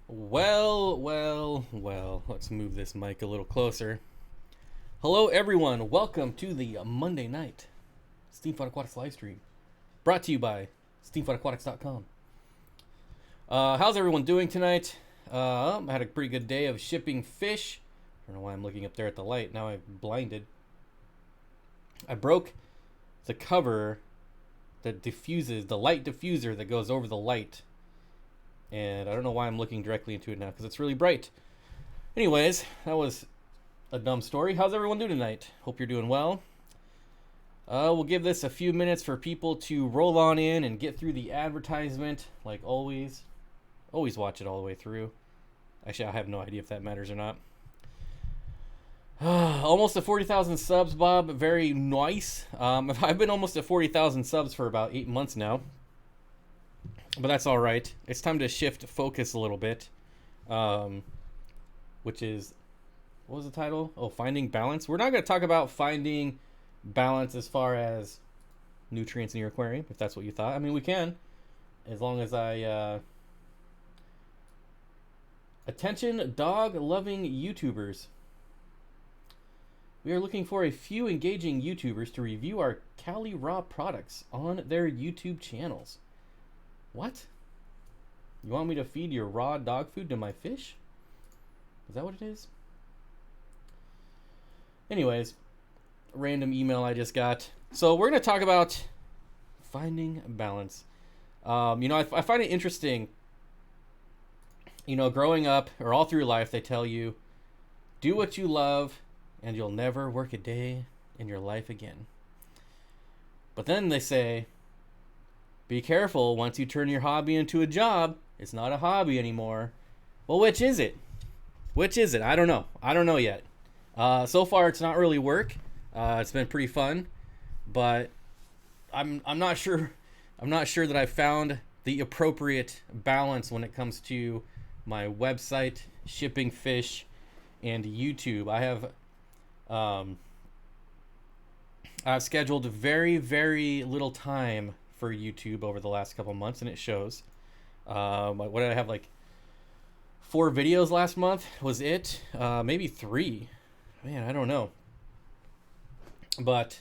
Well, let's move this mic a little closer. Hello, everyone. Welcome to the Monday night Steamfight Aquatics live stream, brought to you by SteamfightAquatics.com. How's everyone doing tonight? I had a pretty good day of shipping fish. I don't know why I'm looking up there at the light. Now I'm blinded. I broke the cover that diffuses, the light diffuser that goes over the light. And I don't know why I'm looking directly into it now because it's really bright. Anyways, that was a dumb story. How's everyone doing tonight? Hope you're doing well. We'll give this a few minutes for people to roll on in and get through the advertisement, like always. Always watch it all the way through. Actually, I have no idea if that matters or not. Almost at 40,000 subs, Bob. Very nice. I've been almost at 40,000 subs for about 8 months now. But that's all right. It's time to shift focus a little bit. Which is, what was the title? Oh, Finding Balance. We're not going to talk about finding balance as far as nutrients in your aquarium, if that's what you thought. I mean, we can, as long as attention, dog-loving YouTubers. We are looking for a few engaging YouTubers to review our Cali Raw products on their YouTube channels. What? You want me to feed your raw dog food to my fish? Is that what it is? Anyways, random email I just got. So we're going to talk about finding balance. I find it interesting. Growing up or all through life, they tell you, do what you love and you'll never work a day in your life again. But then they say, be careful, once you turn your hobby into a job, it's not a hobby anymore. Well, which is it? I don't know. I don't know yet. So far, it's not really work. It's been pretty fun, but I'm not sure. I'm not sure that I found the appropriate balance when it comes to my website, shipping fish, and YouTube. I've scheduled very, very little time for YouTube over the last couple months, and it shows. What did I have, like 4 videos last month? Was it? Maybe 3. Man, I don't know. But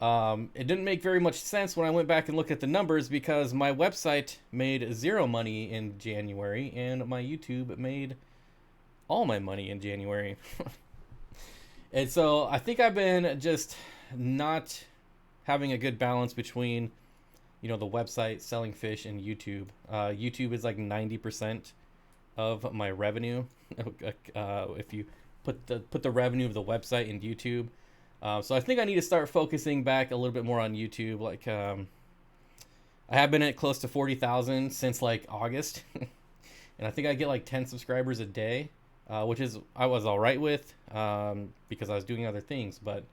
it didn't make very much sense when I went back and looked at the numbers because my website made 0 money in January and my YouTube made all my money in January. And so I think I've been just not having a good balance between the website, selling fish, and YouTube. YouTube is like 90% of my revenue. If you put the revenue of the website in YouTube. So I think I need to start focusing back a little bit more on YouTube. Like, I have been at close to 40,000 since like August. And I think I get like 10 subscribers a day, which is I was all right with because I was doing other things. But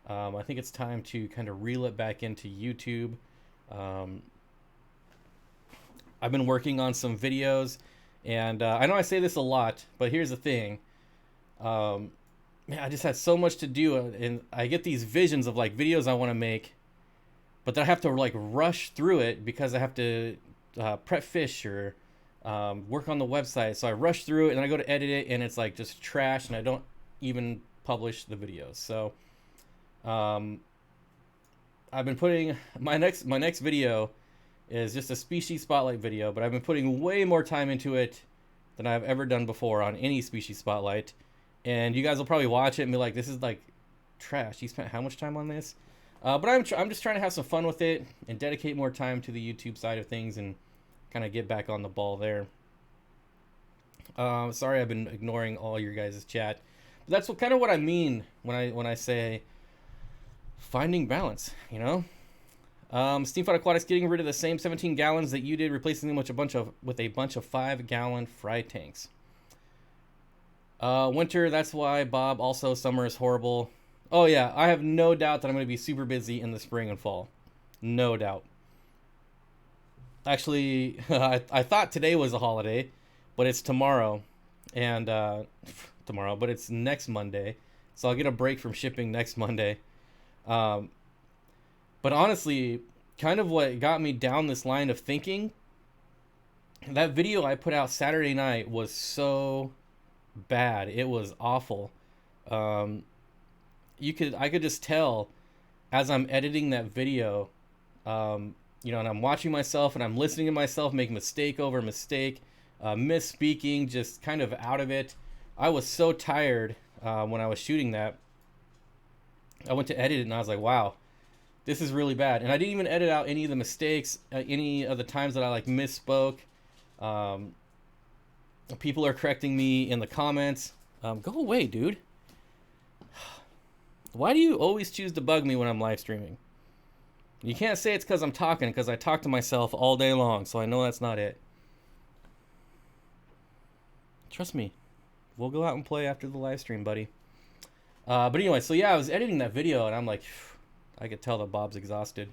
I think it's time to kind of reel it back into YouTube. I've been working on some videos, and I know I say this a lot, but here's the thing. Man, I just had so much to do, and I get these visions of like videos I want to make, but then I have to like rush through it because I have to prep fish or work on the website. So I rush through it, and then I go to edit it, and it's like just trash, and I don't even publish the videos. So I've been putting my next video is just a species spotlight video, but I've been putting way more time into it than I've ever done before on any species spotlight. And you guys will probably watch it and be like, "This is like trash. You spent how much time on this?" But I'm just trying to have some fun with it and dedicate more time to the YouTube side of things and kind of get back on the ball there. Sorry, I've been ignoring all your guys' chat, but that's kind of what I mean when I say finding balance, Steamfight Aquatics getting rid of the same 17 gallons that you did, replacing them with a bunch of 5-gallon fry tanks. Winter, that's why, Bob. Also, summer is horrible. Oh yeah, I have no doubt that I'm going to be super busy in the spring and fall. No doubt. Actually, I thought today was a holiday, but it's tomorrow, and but it's next Monday, so I'll get a break from shipping next Monday. But honestly, kind of what got me down this line of thinking That video I put out Saturday night was so bad. It was awful. Um, I could just tell as I'm editing that video, and I'm watching myself and I'm listening to myself make mistake over mistake, misspeaking, just kind of out of it. I was so tired when I was shooting that. I went to edit it and I was like, wow, this is really bad. And I didn't even edit out any of the mistakes, any of the times that I like misspoke. Um, People are correcting me in the comments. Go away, dude. Why do you always choose to bug me when I'm live streaming? You can't say it's because I'm talking, because I talk to myself all day long, so I know that's not it. Trust me. We'll go out and play after the live stream, buddy. But anyway, so yeah, I was editing that video, and I'm like, I could tell that Bob's exhausted.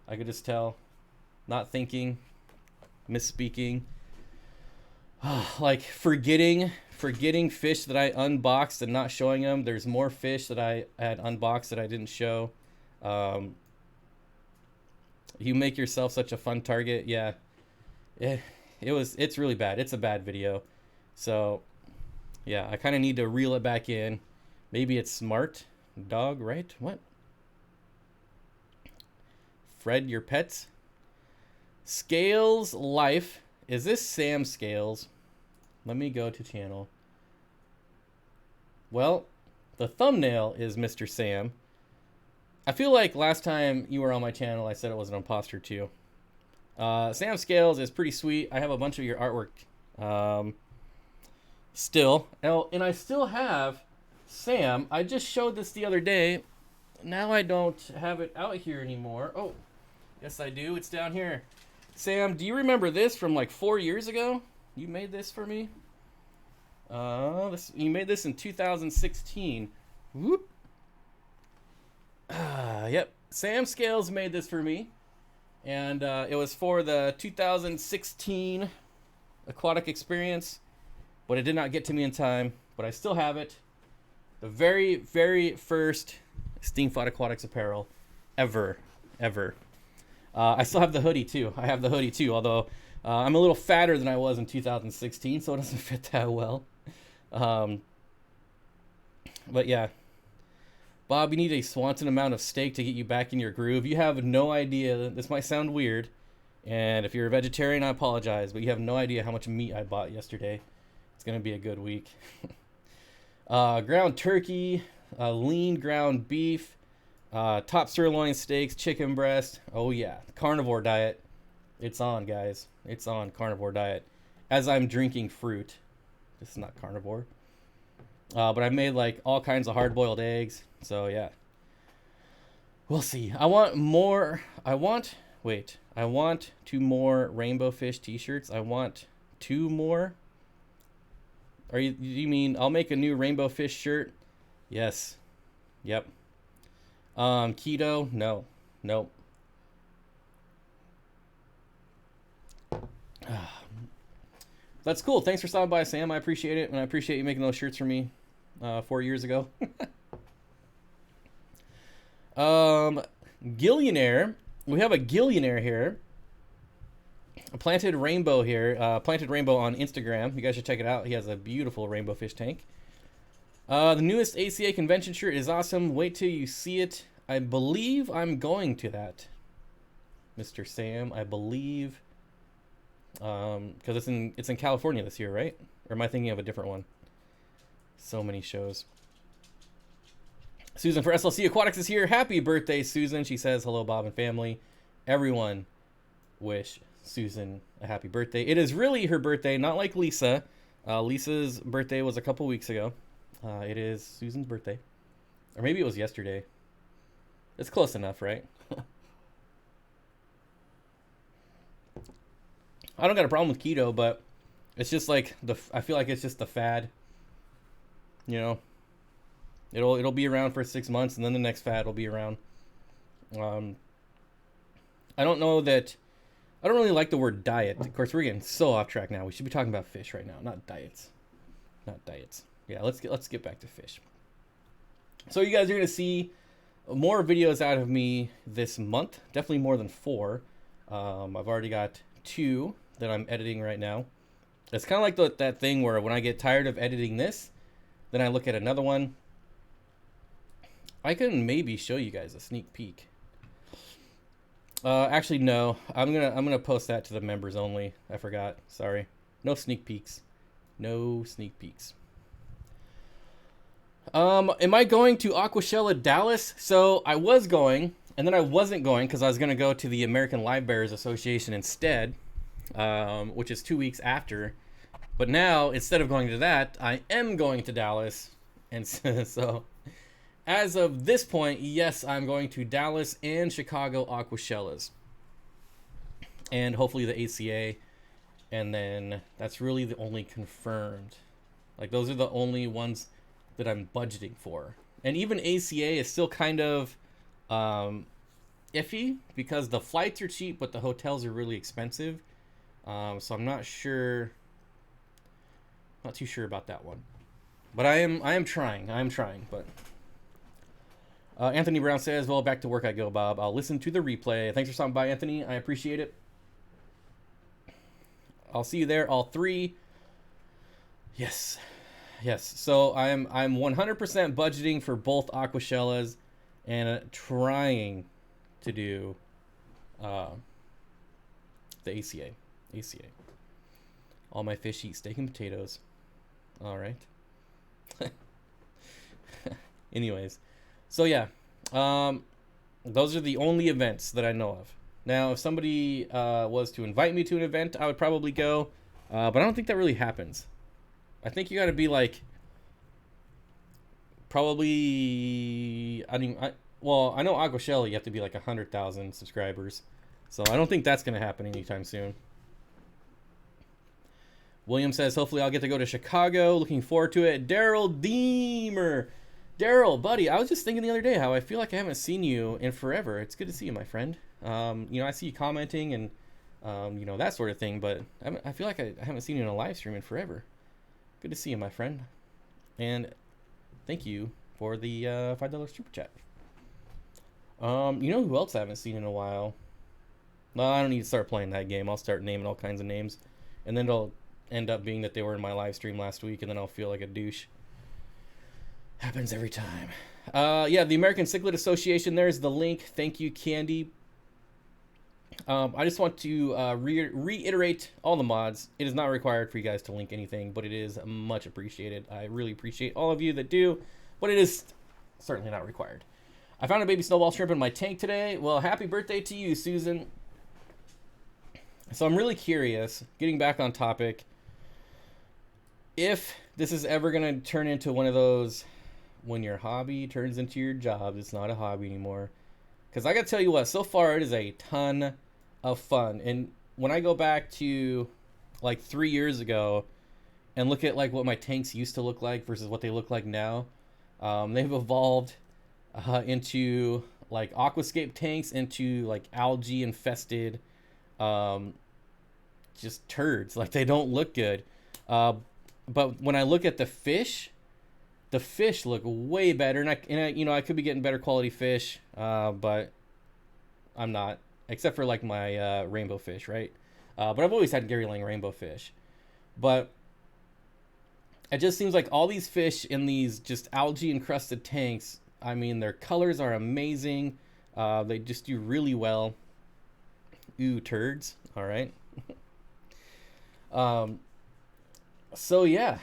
I could just tell. Not thinking. Misspeaking. Like forgetting fish that I unboxed and not showing them. There's more fish that I had unboxed that I didn't show. You make yourself such a fun target. Yeah. It's really bad. It's a bad video. So yeah, I kind of need to reel it back in. Maybe it's smart dog, right? What? Fred, your pets? Scales Life. Is this Sam Scales? Let me go to channel. Well, the thumbnail is Mr. Sam. I feel like last time you were on my channel, I said it was an imposter too. Sam Scales is pretty sweet. I have a bunch of your artwork still. And I still have Sam. I just showed this the other day. Now I don't have it out here anymore. Oh, yes I do. It's down here. Sam, do you remember this from like 4 years ago? You made this for me? You made this in 2016. Whoop. Yep. Sam Scales made this for me. And it was for the 2016 Aquatic Experience. But it did not get to me in time. But I still have it. The very, very first Steamfight Aquatics apparel ever. I still have the hoodie too. Although I'm a little fatter than I was in 2016, so it doesn't fit that well. But yeah. Bob, you need a Swanson amount of steak to get you back in your groove. You have no idea. This might sound weird. And if you're a vegetarian, I apologize. But you have no idea how much meat I bought yesterday. It's going to be a good week. Ground turkey, lean ground beef, top sirloin steaks, chicken breast. Oh yeah, carnivore diet. It's on, guys. It's on, carnivore diet. As I'm drinking fruit. This is not carnivore. But I made like all kinds of hard-boiled eggs. So yeah. We'll see. I want two more Rainbow Fish t-shirts. I want two more. You mean I'll make a new Rainbow Fish shirt? Yes. Yep. Keto? No. Nope. That's cool. Thanks for stopping by, Sam. I appreciate it, and I appreciate you making those shirts for me 4 years ago. Gillionaire. We have a Gillionaire here. A Planted Rainbow here. Planted Rainbow on Instagram. You guys should check it out. He has a beautiful rainbow fish tank. The newest ACA convention shirt is awesome. Wait till you see it. I believe I'm going to that, Mr. Sam. I believe, because it's in California this year, right? Or am I thinking of a different one? So many shows. Susan for SLC Aquatics is here. Happy birthday, Susan. She says, hello, Bob and family. Everyone wish Susan a happy birthday. It is really her birthday, not like Lisa. Lisa's birthday was a couple weeks ago. It is Susan's birthday. Or maybe it was yesterday. It's close enough, right? I don't got a problem with keto, but it's just like I feel like it's just the fad. You know, it'll be around for 6 months, and then the next fad will be around. I don't know that. I don't really like the word diet. Of course, we're getting so off track now. We should be talking about fish right now, not diets. Not diets. Yeah, let's get back to fish. So you guys are gonna see more videos out of me this month. Definitely more than 4. I've already got 2 that I'm editing right now. It's kind of like that thing where when I get tired of editing this, then I look at another one. I can maybe show you guys a sneak peek. Actually, no. I'm gonna post that to the members only. I forgot. Sorry. No sneak peeks. No sneak peeks. Am I going to Aquashella Dallas? So I was going, and then I wasn't going because I was gonna go to the American Live Bearers Association instead, which is 2 weeks after. But now, instead of going to that, I am going to Dallas, and so as of this point, yes, I'm going to Dallas and Chicago Aquashellas, and hopefully the ACA, and then that's really the only confirmed. Like, those are the only ones that I'm budgeting for. And even ACA is still kind of iffy because the flights are cheap, but the hotels are really expensive. So I'm not sure. Not too sure about that one. But I am trying. But Anthony Brown says, well, back to work I go, Bob. I'll listen to the replay. Thanks for stopping by, Anthony. I appreciate it. I'll see you there, all three. Yes. So I'm 100% budgeting for both Aquashellas and trying to do the ACA. All my fish eat steak and potatoes. All right. Anyways, so yeah, those are the only events that I know of. Now, if somebody was to invite me to an event, I would probably go, but I don't think that really happens. I think you got to be like, probably, I know Aquashella, you have to be like 100,000 subscribers, so I don't think that's going to happen anytime soon. William says, hopefully I'll get to go to Chicago. Looking forward to it. Daryl Deemer. Daryl, buddy, I was just thinking the other day how I feel like I haven't seen you in forever. It's good to see you, my friend. I see you commenting and, that sort of thing, but I feel like I haven't seen you in a live stream in forever. Good to see you, my friend. And thank you for the $5 super chat. You know who else I haven't seen in a while? No, I don't need to start playing that game. I'll start naming all kinds of names. And then it'll end up being that they were in my live stream last week, and then I'll feel like a douche. Happens every time. The American Cichlid Association, there's the link. Thank you, Candy. I just want to reiterate all the mods. It is not required for you guys to link anything, but it is much appreciated. I really appreciate all of you that do, but it is certainly not required. I found a baby snowball shrimp in my tank today. Well, happy birthday to you, Susan. So I'm really curious, getting back on topic, if this is ever going to turn into one of those, when your hobby turns into your job, it's not a hobby anymore. Because I got to tell you what, so far it is a ton of fun. And when I go back to like 3 years ago and look at like what my tanks used to look like versus what they look like now, they've evolved into like aquascape tanks, into like algae infested just turds. Like, they don't look good. But when I look at the fish look way better, and I could be getting better quality fish, but I'm not, except for like my rainbow fish, right? But I've always had Gary Lang rainbow fish. But it just seems like all these fish in these just algae encrusted tanks, I mean, their colors are amazing. They just do really well. Ooh, turds. All right. So yeah,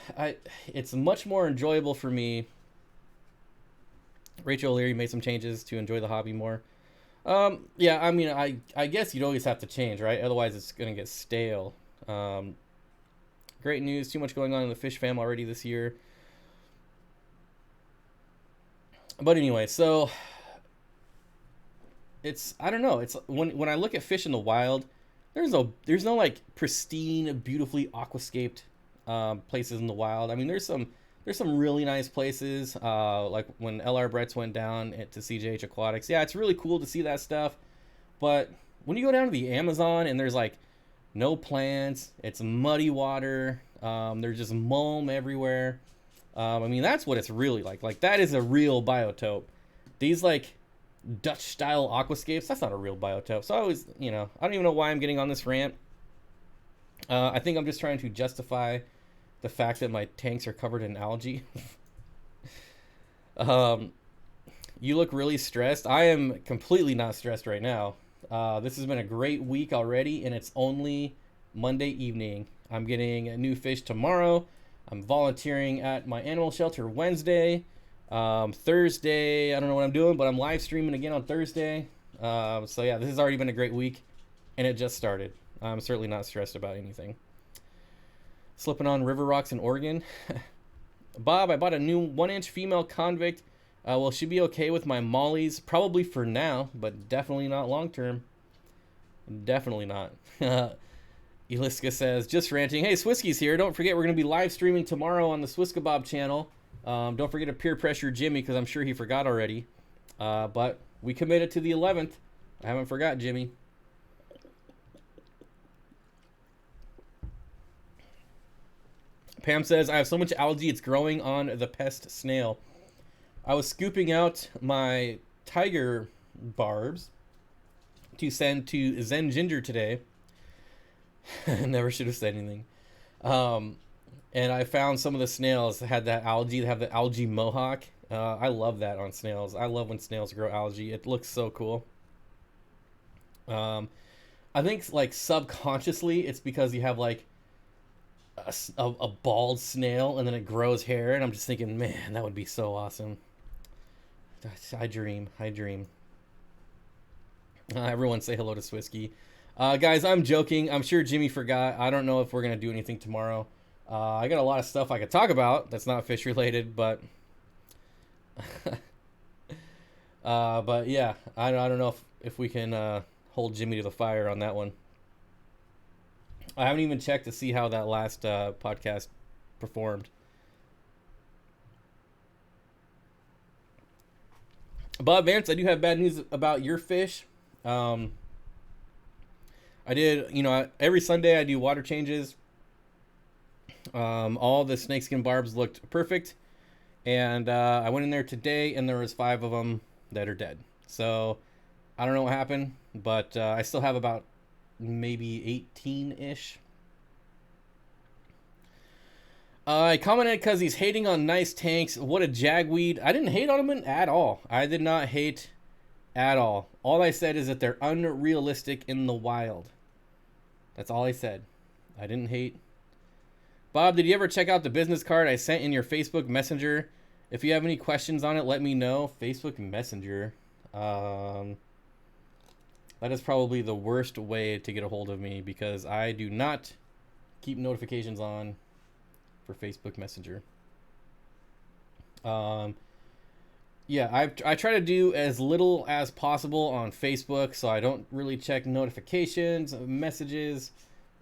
it's much more enjoyable for me. Rachel O'Leary made some changes to enjoy the hobby more. Yeah, I mean, I guess you'd always have to change, right? Otherwise, it's gonna get stale. Great news! Too much going on in the fish fam already this year. But anyway, so I don't know. It's when I look at fish in the wild, there's no like pristine, beautifully aquascaped places in the wild. I mean, there's some really nice places, like when LR Bretts went down to CJH Aquatics. Yeah, it's really cool to see that stuff. But when you go down to the Amazon and there's like no plants, it's muddy water, there's just mulm everywhere. I mean, that's what it's really like. Like, that is a real biotope. These like Dutch style aquascapes, that's not a real biotope. So I always, I don't even know why I'm getting on this rant. I think I'm just trying to justify the fact that my tanks are covered in algae. um, you look really stressed. I am completely not stressed right now. This has been a great week already, and it's only Monday evening. I'm getting a new fish tomorrow. I'm volunteering at my animal shelter Wednesday. Thursday, I don't know what I'm doing, but I'm live streaming again on Thursday. So yeah, this has already been a great week, and it just started. I'm certainly not stressed about anything. Slipping on river rocks in Oregon. Bob, I bought a new 1-inch female convict. Will she be okay with my mollies? Probably for now, but definitely not long term. Definitely not. Eliska says, just ranting. Hey, Swisky's here. Don't forget, we're going to be live streaming tomorrow on the Swiskabob channel. Don't forget to peer pressure Jimmy, because I'm sure he forgot already. But we committed to the 11th. I haven't forgot, Jimmy. Pam says, I have so much algae, it's growing on the pest snail. I was scooping out my tiger barbs to send to Zen Ginger today. Never should have said anything. And I found some of the snails that had that algae. They have the algae mohawk. I love that on snails. I love when snails grow algae. It looks so cool. I think like subconsciously it's because you have like a bald snail and then it grows hair, and I'm just thinking, man, that would be so awesome. I dream. Everyone say hello to Swisky. Guys, I'm joking. I'm sure Jimmy forgot. I don't know if we're going to do anything tomorrow. I got a lot of stuff I could talk about that's not fish related, but but yeah, I don't know if we can hold Jimmy to the fire on that one. I haven't even checked to see how that last podcast performed. Bob Vance, I do have bad news about your fish. I did, every Sunday I do water changes. All the snakeskin barbs looked perfect. And I went in there today, and there was 5 of them that are dead. So I don't know what happened, but I still have about maybe 18-ish. I commented because he's hating on nice tanks. What a jagweed. I didn't hate on him at all. I did not hate at all. All I said is that they're unrealistic in the wild. That's all I said. I didn't hate. Bob, did you ever check out the business card I sent in your Facebook Messenger? If you have any questions on it, let me know. Facebook Messenger. That is probably the worst way to get a hold of me, because I do not keep notifications on for Facebook Messenger. Yeah, I try to do as little as possible on Facebook, so I don't really check notifications, messages.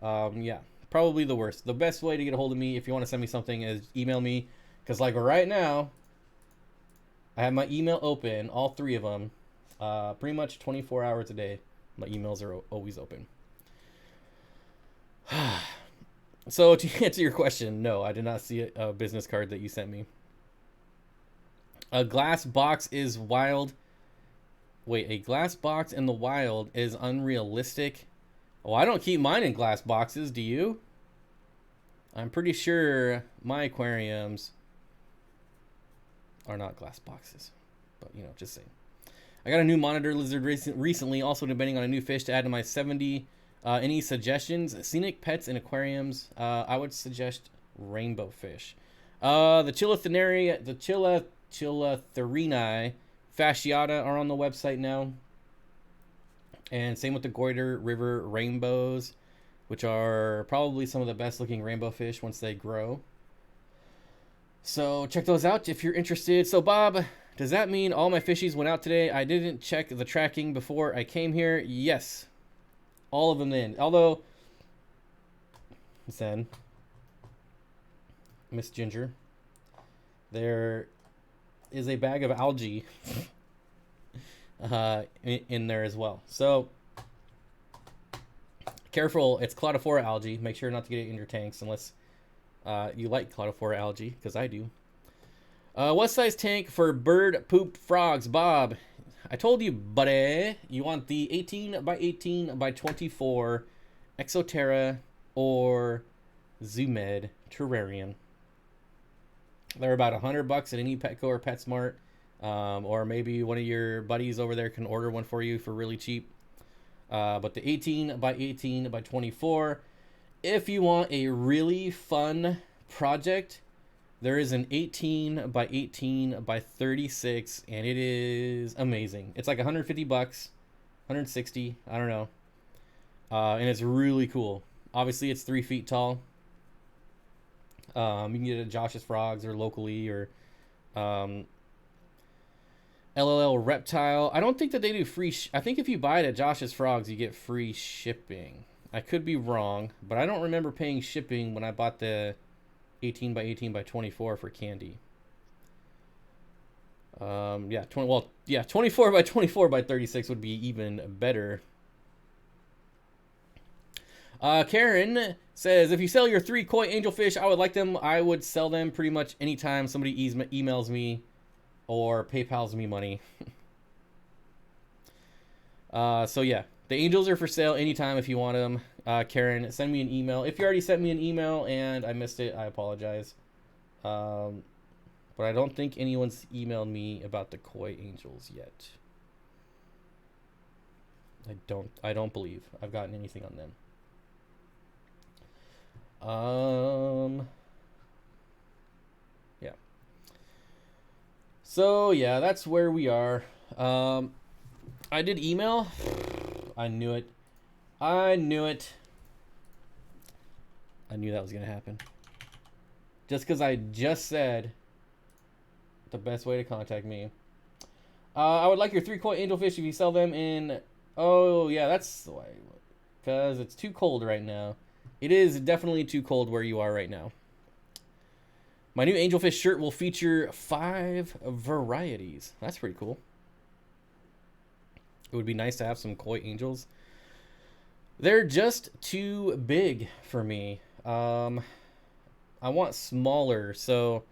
Yeah, probably the worst. The best way to get a hold of me, if you want to send me something, is email me. Because like right now, I have my email open, all 3 of them, pretty much 24 hours a day. My emails are always open. So to answer your question, no, I did not see a business card that you sent me. A glass box is wild. Wait, a glass box in the wild is unrealistic? Oh, I don't keep mine in glass boxes, do you? I'm pretty sure my aquariums are not glass boxes. But, just saying. I got a new monitor lizard recently, also debating on a new fish to add to my 70. Any suggestions? Scenic pets in aquariums. I would suggest rainbow fish. The Chilotherinae fasciata are on the website now. And same with the Goiter River rainbows, which are probably some of the best looking rainbow fish once they grow. So check those out if you're interested. So Bob, does that mean all my fishies went out today? I didn't check the tracking before I came here. Yes. All of them in. Although, Zen, Miss Ginger, there is a bag of algae in there as well. So, careful. It's Cladophora algae. Make sure not to get it in your tanks unless you like Cladophora algae, because I do. What size tank for bird poop frogs, Bob? I told you, buddy, you want the 18 by 18 by 24 Exoterra or Zoo Med Terrarium. They're about $100 at any Petco or PetSmart, or maybe one of your buddies over there can order one for you for really cheap. But the 18 by 18 by 24, if you want a really fun project, there is an 18 by 18 by 36, and it is amazing. It's like $150, 160, I don't know. And it's really cool. Obviously, it's 3 feet tall. You can get it at Josh's Frogs or locally, or LLL Reptile. I don't think that they do free. I think if you buy it at Josh's Frogs, you get free shipping. I could be wrong, but I don't remember paying shipping when I bought the 18 by 18 by 24 for candy. Yeah, 24 by 24 by 36 would be even better. Karen says, if you sell your 3 koi angelfish, I would like them. I would sell them pretty much anytime somebody emails me or PayPal's me money. So yeah, the angels are for sale anytime if you want them. Karen, send me an email. If you already sent me an email and I missed it, I apologize. But I don't think anyone's emailed me about the koi angels yet. I don't believe I've gotten anything on them. Yeah. So yeah, that's where we are. I did email. I knew it. I knew that was gonna happen. Just because I just said the best way to contact me. I would like your 3 koi angelfish if you sell them in. Oh yeah, that's the way. Because it's too cold right now. It is definitely too cold where you are right now. My new angelfish shirt will feature 5 varieties. That's pretty cool. It would be nice to have some koi angels. They're just too big for me. I want smaller, so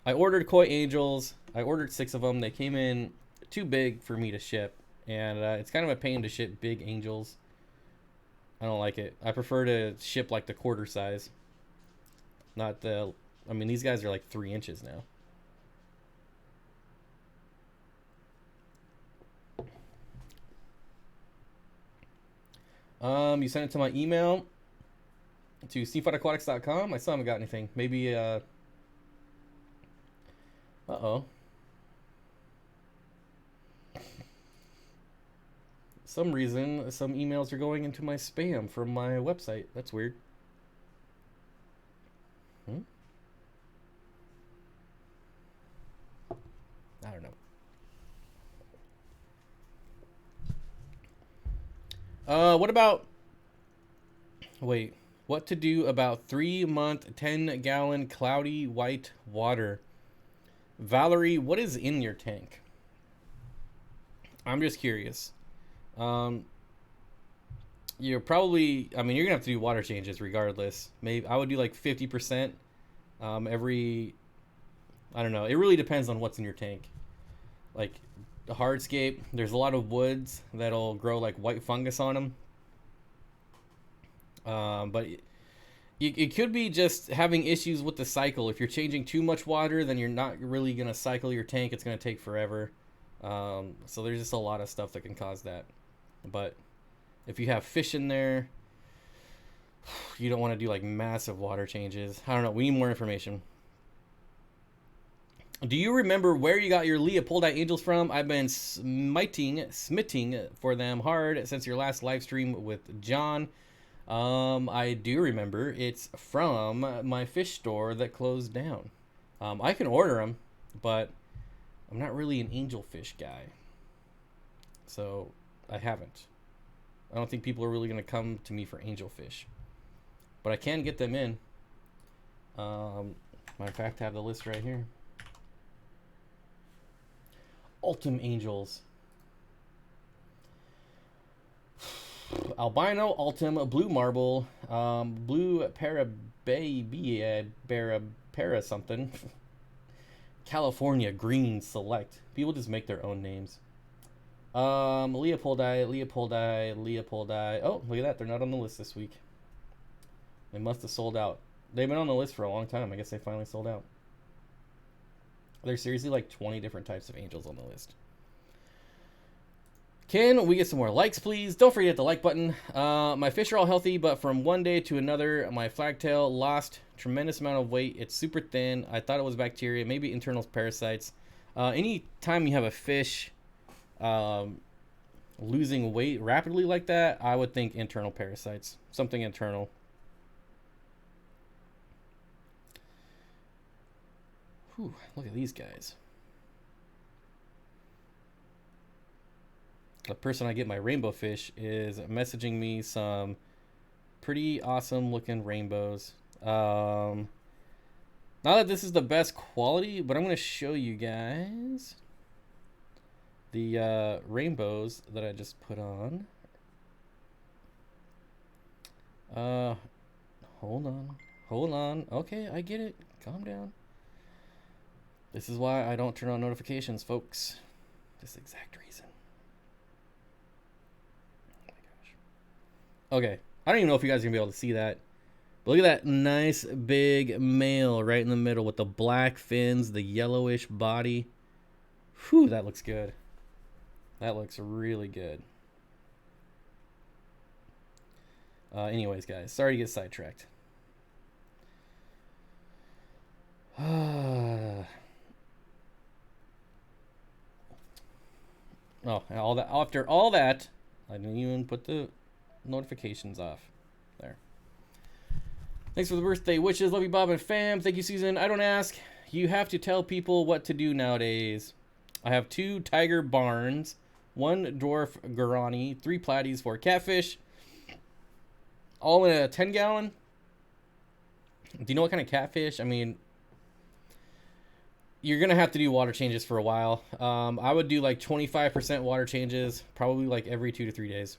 I ordered koi angels. I ordered 6 of them. They came in too big for me to ship, and it's kind of a pain to ship big angels. I don't like it. I prefer to ship like the quarter size. Not the... I mean, these guys are like 3 inches now. You sent it to my email to seafoodaquatics.com. I still haven't got anything. Maybe, uh-oh. Some reason, some emails are going into my spam from my website. That's weird. I don't know. What about... Wait. What to do about 3-month, 10-gallon cloudy white water? Valerie, what is in your tank? I'm just curious. You're probably... I mean, you're going to have to do water changes regardless. Maybe I would do like 50% every... I don't know. It really depends on what's in your tank. Like the hardscape, there's a lot of woods that'll grow like white fungus on them. But it could be just having issues with the cycle. If you're changing too much water, then you're not really going to cycle your tank. It's going to take forever. So there's just a lot of stuff that can cause that. But if you have fish in there, you don't want to do like massive water changes. I don't know. We need more information. Do you remember where you got your Leopoldite angels from? I've been smitting for them hard since your last live stream with John. I do remember. It's from my fish store that closed down. I can order them, but I'm not really an angelfish guy. So I haven't. I don't think people are really going to come to me for angelfish. But I can get them in. Matter of fact, I have the list right here. Ultim angels. Albino Ultim, blue marble, blue para something. California green select. People just make their own names. Leopoldi. Oh, look at that. They're not on the list this week. They must have sold out. They've been on the list for a long time. I guess they finally sold out. There's seriously like 20 different types of angels on the list. Can we get some more likes, please? Don't forget to hit the like button. My fish are all healthy, but from one day to another, my flagtail lost tremendous amount of weight. It's super thin. I thought it was bacteria, maybe internal parasites. Any time you have a fish losing weight rapidly like that, I would think internal parasites. Something internal. Whew, look at these guys. The person I get my rainbow fish is messaging me some pretty awesome looking rainbows. Not that this is the best quality, but I'm going to show you guys the rainbows that I just put on. Hold on. Okay, I get it. Calm down. This is why I don't turn on notifications, folks. This exact reason. Oh my gosh. Okay, I don't even know if you guys are gonna be able to see that. But look at that nice big male right in the middle with the black fins, the yellowish body. Whew, that looks good. That looks really good. Anyways, guys, sorry to get sidetracked. Oh, all that after all that, I didn't even put the notifications off. There. Thanks for the birthday wishes. Love you, Bob and fam. Thank you, Susan. I don't ask. You have to tell people what to do nowadays. I have 2 tiger barns, 1 dwarf guarani, 3 platies, 4 catfish, all in a 10-gallon. Do you know what kind of catfish? I mean, you're going to have to do water changes for a while. I would do like 25% water changes, probably like every 2 to 3 days.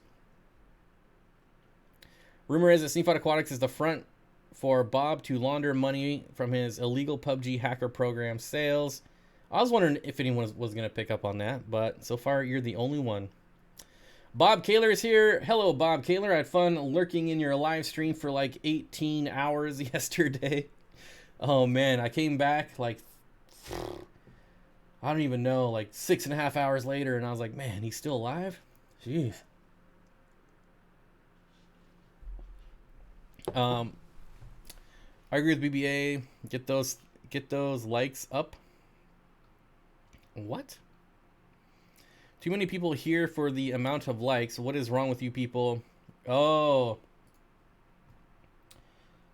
Rumor is that Sneakbot Aquatics is the front for Bob to launder money from his illegal PUBG hacker program sales. I was wondering if anyone was going to pick up on that, but so far you're the only one. Bob Kaler is here. Hello, Bob Kaler. I had fun lurking in your live stream for like 18 hours yesterday. Oh, man. I came back like, I don't even know, like 6.5 hours later, and I was like, man, he's still alive? Jeez. I agree with BBA. Get those likes up. What? Too many people here for the amount of likes. What is wrong with you people? Oh.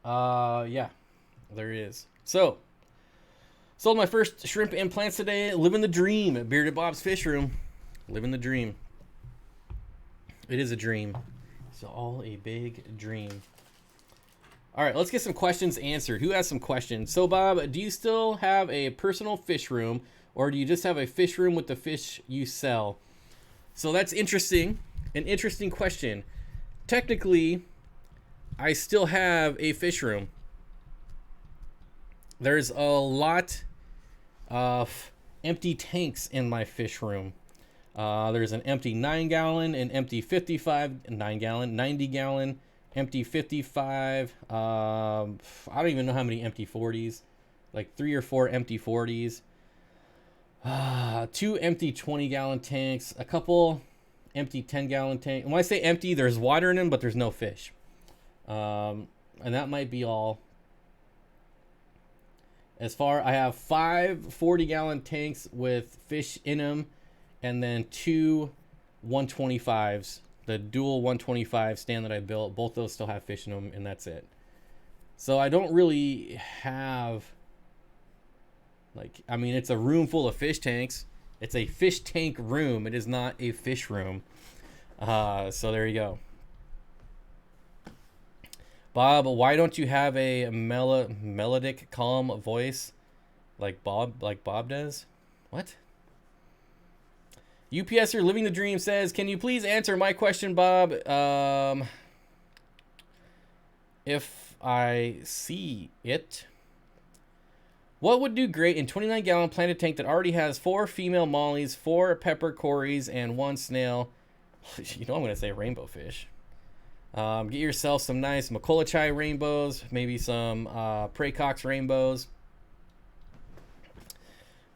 Yeah. There is. So, sold my first shrimp implants today. Living the dream at Bearded Bob's Fish Room. Living the dream. It is a dream. It's all a big dream. All right, let's get some questions answered. Who has some questions? So, Bob, do you still have a personal fish room, or do you just have a fish room with the fish you sell? So that's interesting. An interesting question. Technically, I still have a fish room. There's a lot of empty tanks in my fish room. There's an empty 9-gallon, an empty 55, 9-gallon, 90-gallon, empty 55. I don't even know how many empty 40s. Like 3 or 4 empty 40s. 2 empty 20-gallon tanks. A couple empty 10-gallon tanks. When I say empty, there's water in them, but there's no fish. And that might be all. I have 5 40-gallon tanks with fish in them, and then 2 125s. The dual 125 stand that I built, both those still have fish in them, and that's it. So I don't really have, like, I mean, it's a room full of fish tanks. It's a fish tank room. It is not a fish room. So there you go. Bob, why don't you have a melodic, calm voice like Bob does? What? UPSer Living the Dream says, can you please answer my question, Bob? If I see it. What would do great in 29-gallon planted tank that already has 4 female mollies, 4 pepper cories, and 1 snail? You know I'm going to say rainbow fish. Get yourself some nice Macolichai rainbows, maybe some Praecox rainbows.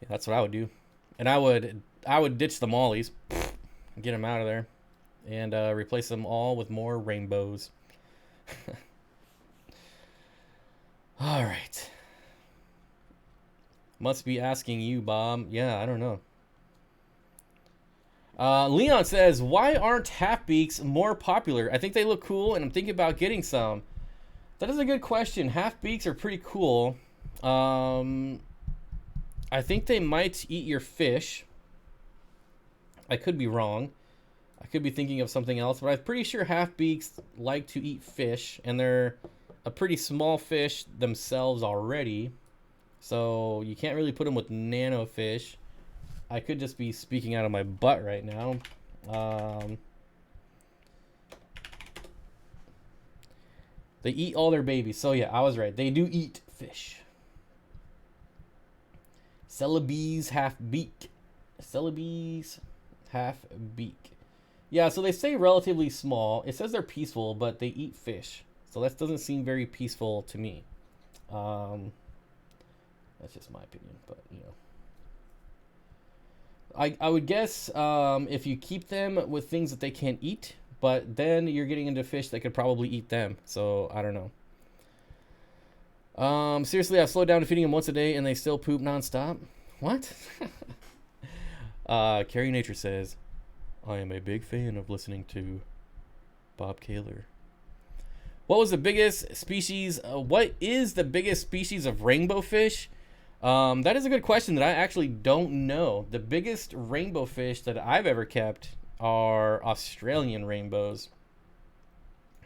Yeah, that's what I would do. And I would ditch the mollies, get them out of there, and replace them all with more rainbows. All right. Must be asking you, Bob. Yeah, I don't know. Leon says, why aren't half beaks more popular? I think they look cool, and I'm thinking about getting some. That is a good question. Half beaks are pretty cool. I think they might eat your fish. I could be wrong. I could be thinking of something else, but I'm pretty sure half beaks like to eat fish, and they're a pretty small fish themselves already. So you can't really put them with nano fish. I could just be speaking out of my butt right now. They eat all their babies. So yeah, I was right. They do eat fish. Celebes half beak. Celebes half beak. Yeah, so they stay relatively small. It says they're peaceful, but they eat fish. So that doesn't seem very peaceful to me. That's just my opinion, but you know. I would guess if you keep them with things that they can't eat, but then you're getting into fish that could probably eat them. So I don't know. Seriously, I've slowed down to feeding them once a day and they still poop nonstop. What? Carrie Nature says, I am a big fan of listening to Bob Kaler. What was the biggest species? What is the biggest species of rainbow fish? That is a good question that I actually don't know. The biggest rainbow fish that I've ever kept are Australian rainbows.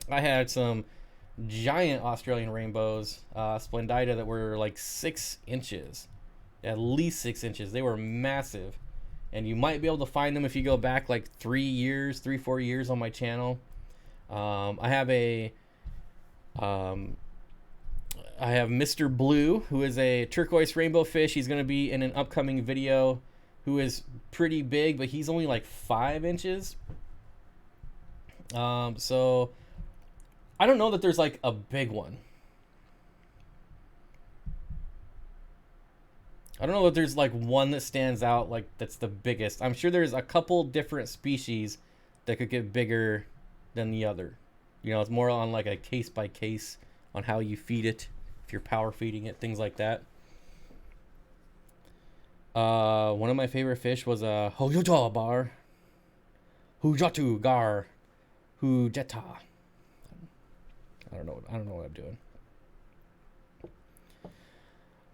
I had some giant Australian rainbows, Splendida, that were like 6 inches. At least 6 inches. They were massive. And you might be able to find them if you go back like 4 years on my channel. I have Mr. Blue, who is a turquoise rainbow fish. He's going to be in an upcoming video, who is pretty big, but he's only like 5 inches. So I don't know that there's like a big one. I don't know that there's like one that stands out like that's the biggest. I'm sure there's a couple different species that could get bigger than the other. You know, it's more on like a case by case on how you feed it, if you're power feeding it, things like that. One of my favorite fish was a Hoyoja bar. Hujatu gar. Hujeta. I don't know what I'm doing.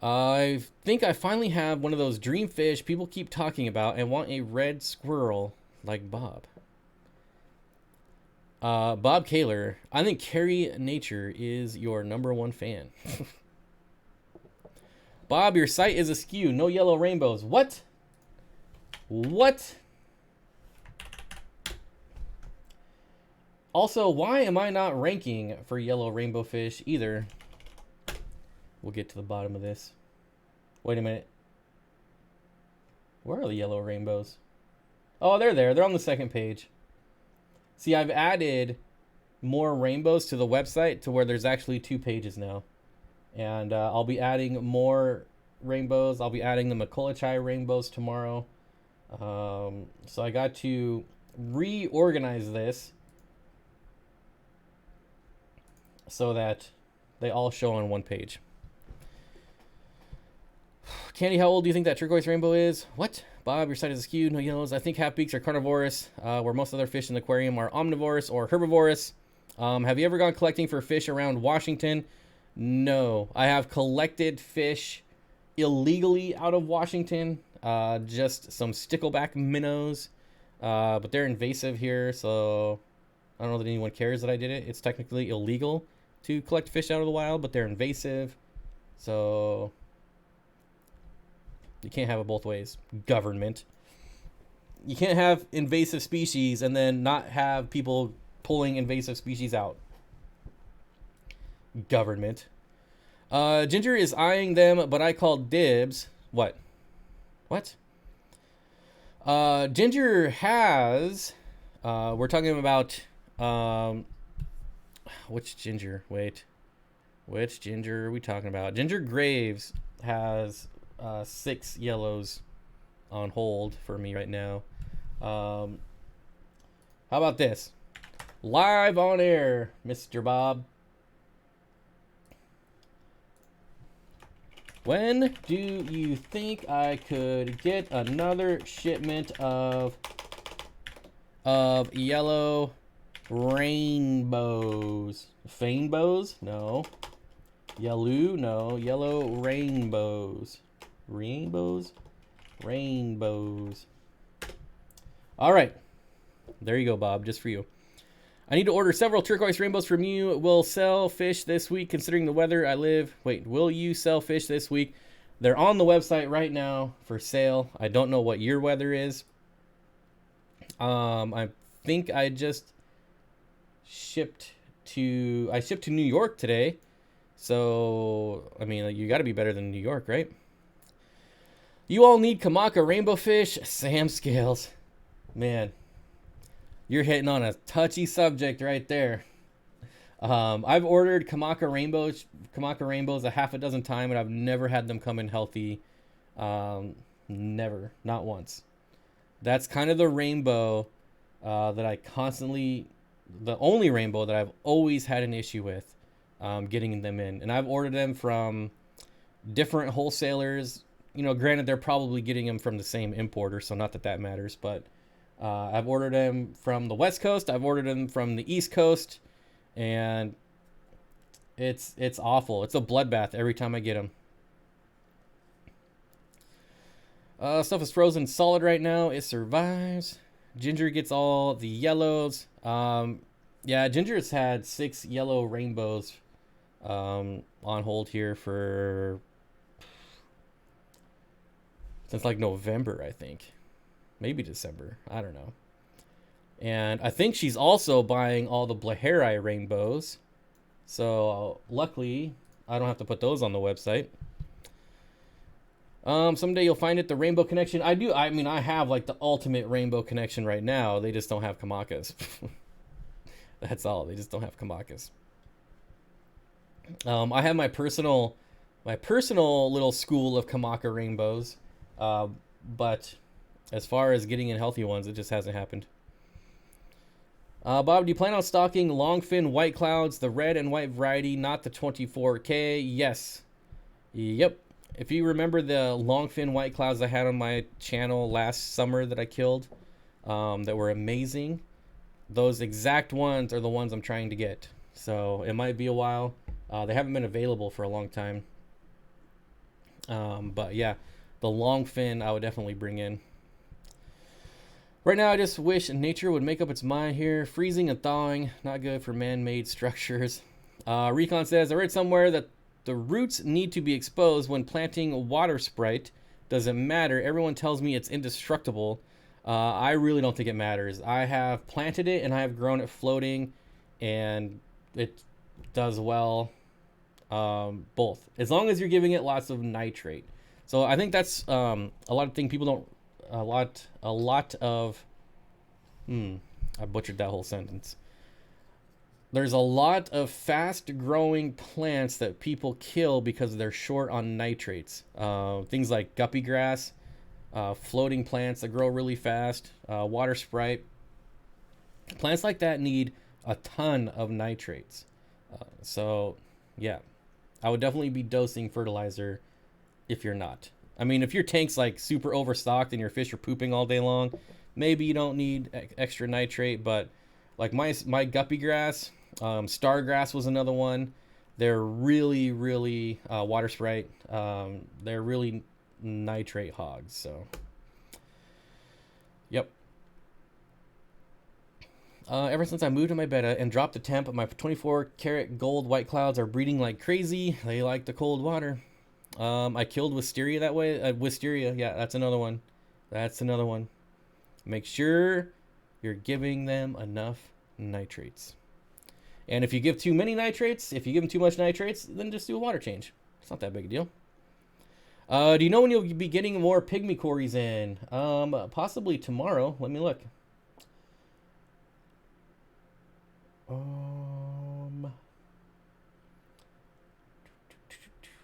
I think I finally have one of those dream fish people keep talking about and want a red squirrel like Bob. Bob Kaler, I think Carrie Nature is your #1 fan. Bob, your site is askew. No yellow rainbows. What? What? Also, why am I not ranking for yellow rainbow fish either? We'll get to the bottom of this. Wait a minute. Where are the yellow rainbows? Oh, they're there. They're on the second page. See, I've added more rainbows to the website to where there's actually 2 pages now. And I'll be adding more rainbows. I'll be adding the Macolichai rainbows tomorrow. So I got to reorganize this so that they all show on one page. Candy, how old do you think that turquoise rainbow is? What? Bob, your site is askew. No yellows. I think half beaks are carnivorous, where most other fish in the aquarium are omnivorous or herbivorous. Have you ever gone collecting for fish around Washington? No. I have collected fish illegally out of Washington. Just some stickleback minnows. But they're invasive here, so I don't know that anyone cares that I did it. It's technically illegal to collect fish out of the wild, but they're invasive. So you can't have it both ways. Government. You can't have invasive species and then not have people pulling invasive species out. Government. Ginger is eyeing them, but I called dibs. What? What? Ginger has... we're talking about which ginger? Wait. Which ginger are we talking about? Ginger Graves has 6 yellows on hold for me right now. How about this? Live on air, Mr. Bob. When do you think I could get another shipment of yellow rainbows? Fainbows? No. Yellow? No. Yellow rainbows. Rainbows? Rainbows. All right. There you go, Bob. Just for you. I need to order several turquoise rainbows from you. Will sell fish this week considering the weather I live. Wait, will you sell fish this week? They're on the website right now for sale. I don't know what your weather is. I think I just shipped to New York today. So, I mean, you got to be better than New York, right? You all need Kamaka rainbow fish. Sam Scales. Man, you're hitting on a touchy subject right there. I've ordered Kamaka rainbows a half a dozen times, and I've never had them come in healthy. Never, not once. That's kind of the rainbow that I constantly, the only rainbow that I've always had an issue with getting them in. And I've ordered them from different wholesalers. You know, granted, they're probably getting them from the same importer, so not that that matters. But I've ordered them from the West Coast. I've ordered them from the East Coast. And it's awful. It's a bloodbath every time I get them. Stuff is frozen solid right now. It survives. Ginger gets all the yellows. Yeah, Ginger has had 6 yellow rainbows on hold here for since like November, I think. Maybe December. I don't know. And I think she's also buying all the Blaharii rainbows. So luckily, I don't have to put those on the website. Someday you'll find it, the Rainbow Connection. I do. I mean, I have like the ultimate Rainbow Connection right now. They just don't have Kamakas. That's all. They just don't have Kamakas. I have my personal little school of Kamaka rainbows. But as far as getting in healthy ones, it just hasn't happened. Bob, do you plan on stocking longfin white clouds, the red and white variety, not the 24K? Yes. Yep. If you remember the longfin white clouds I had on my channel last summer that I killed, that were amazing, those exact ones are the ones I'm trying to get. So it might be a while. They haven't been available for a long time. But yeah, the longfin I would definitely bring in. Right now, I just wish nature would make up its mind here. Freezing and thawing, not good for man-made structures. Recon says, I read somewhere that the roots need to be exposed when planting water sprite. Doesn't matter. Everyone tells me it's indestructible. I really don't think it matters. I have planted it and I have grown it floating, and it does well. Both. As long as you're giving it lots of nitrate. So I think that's a lot of things people don't. A lot of I butchered that whole sentence. There's a lot of fast growing plants that people kill because they're short on nitrates. Things like guppy grass, floating plants that grow really fast, water sprite. Plants like that need a ton of nitrates. So yeah, I would definitely be dosing fertilizer if you're not. I mean, if your tank's like super overstocked and your fish are pooping all day long, maybe you don't need extra nitrate. But like my guppy grass, star grass was another one. They're really, really water sprite. They're really nitrate hogs. So, yep. Ever since I moved to my betta and dropped the temp, my 24 karat gold white clouds are breeding like crazy. They like the cold water. I killed wisteria that way. Wisteria, yeah, that's another one. That's another one. Make sure you're giving them enough nitrates. And if you give too many nitrates, if you give them too much nitrates, then just do a water change. It's not that big a deal. Do you know when you'll be getting more pygmy cories in? Possibly tomorrow. Let me look.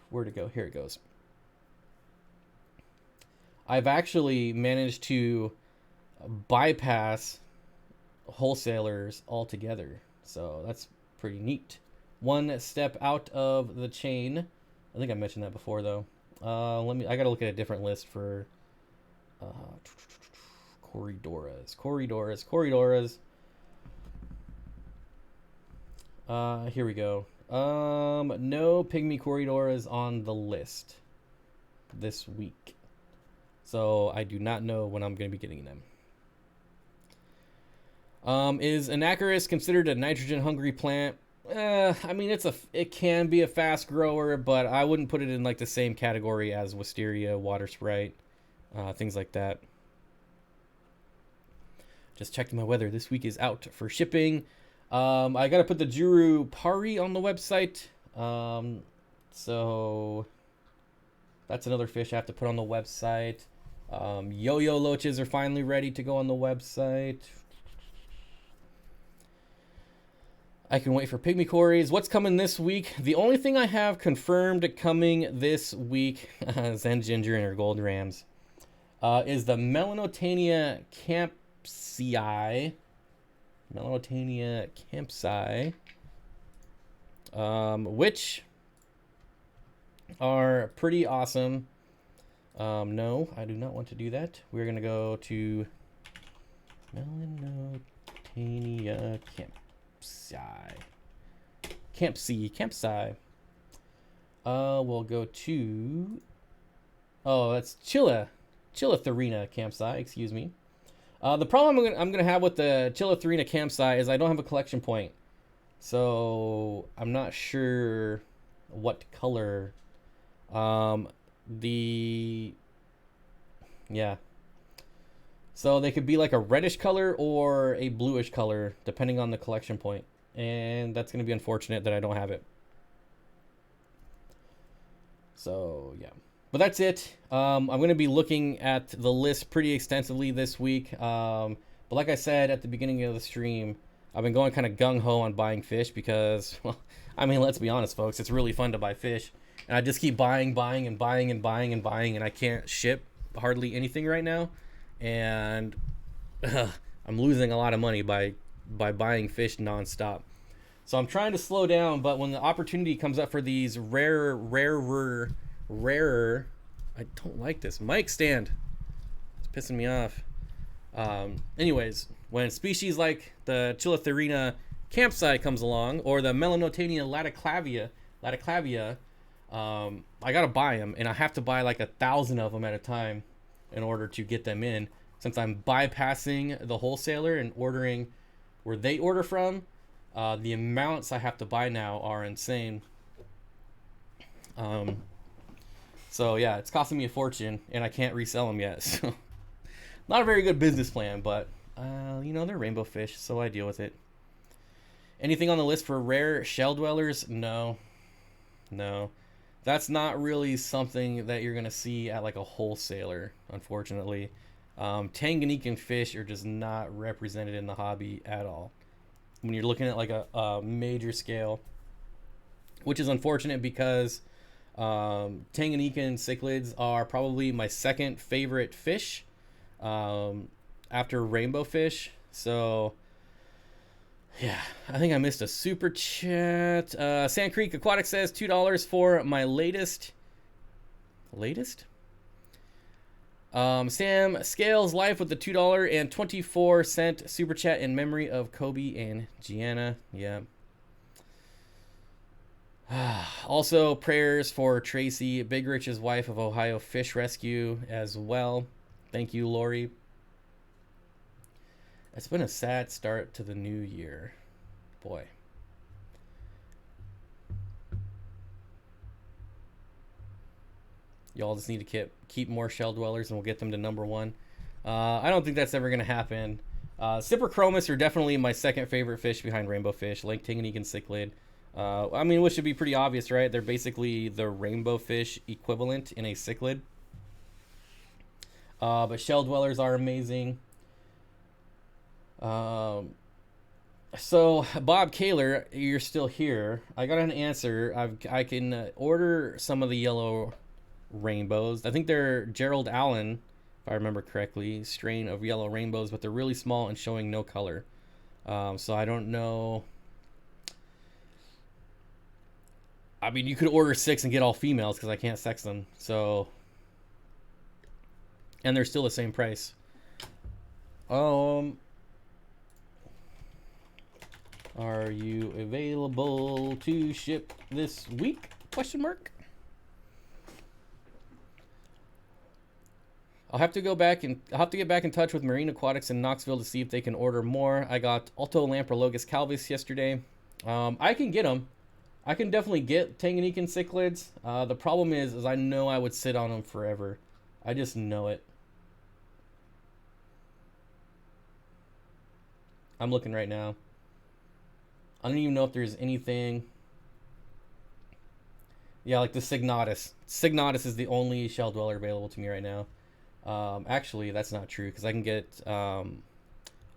Where'd it go? Here it goes. I've actually managed to bypass wholesalers altogether. So that's pretty neat. One step out of the chain. I think I mentioned that before though. I gotta look at a different list for Corridoras. Here we go. No Pygmy Corridoras on the list this week. So I do not know when I'm going to be getting them. Is Anacharis considered a nitrogen-hungry plant? I mean, it can be a fast grower, but I wouldn't put it in like the same category as Wisteria, Water Sprite, things like that. Just checking my weather. This week is out for shipping. I got to put the Juru Pari on the website. So that's another fish I have to put on the website. Yo-Yo Loaches are finally ready to go on the website. I can wait for Pygmy Corys. What's coming this week? The only thing I have confirmed coming this week, Zen Ginger and her Gold Rams, is the Melanotania campsi. Which are pretty awesome. No, I do not want to do that. We're going to go to Melanotania campsi. We'll go to... Oh, that's Chilotharina campsi, excuse me. The problem I'm gonna have with the Chilotharina campsi is I don't have a collection point. So I'm not sure what color. Yeah. So they could be like a reddish color or a bluish color, depending on the collection point. And that's going to be unfortunate that I don't have it. So, yeah. But that's it. I'm going to be looking at the list pretty extensively this week. But like I said at the beginning of the stream, I've been going kind of gung-ho on buying fish because, well, I mean, let's be honest, folks. It's really fun to buy fish. And I just keep buying, and I can't ship hardly anything right now. And I'm losing a lot of money by buying fish nonstop. So I'm trying to slow down, but when the opportunity comes up for these rarer, I don't like this mic stand. It's pissing me off. Anyways, when species like the Chilotharina campsi comes along, or the Melanotania laticlavia, I gotta buy them, and I have to buy like 1,000 of them at a time in order to get them in, since I'm bypassing the wholesaler and ordering where they order from. The amounts I have to buy now are insane. So yeah, it's costing me a fortune, and I can't resell them yet. So not a very good business plan, but they're rainbow fish, so I deal with it. Anything on the list for rare shell dwellers? No. That's not really something that you're gonna see at like a wholesaler, unfortunately. Tanganyikan fish are just not represented in the hobby at all when you're looking at like a major scale, which is unfortunate because Tanganyikan cichlids are probably my second favorite fish after rainbow fish. So yeah, I think I missed a super chat. Sand Creek Aquatic says $2 for my latest. Sam Scales Life with the $2.24 super chat in memory of Kobe and Gianna. Yeah. Also, prayers for Tracy, Big Rich's wife of Ohio Fish Rescue as well. Thank you, Lori. It's been a sad start to the new year. Boy. Y'all just need to keep more shell dwellers and we'll get them to number 1. I don't think that's ever going to happen. Cyprichromis are definitely my second favorite fish behind rainbow fish. Lake Tanganyikan cichlid. I mean, which should be pretty obvious, right? They're basically the rainbow fish equivalent in a cichlid. But shell dwellers are amazing. So Bob Kaler, you're still here. I got an answer. I can order some of the yellow rainbows. I think they're Gerald Allen, if I remember correctly, strain of yellow rainbows, but they're really small and showing no color. So I don't know. I mean, you could order 6 and get all females because I can't sex them. So, and they're still the same price. Um, are you available to ship this week? Question mark. I'll have to get back in touch with Marine Aquatics in Knoxville to see if they can order more. I got Alto Lamprologus calvis yesterday. I can get them. I can definitely get Tanganyikan cichlids. The problem is I know I would sit on them forever. I just know it. I'm looking right now. I don't even know if there's anything. Yeah, like the Signatus. Signatus is the only shell dweller available to me right now. Actually, that's not true because I can get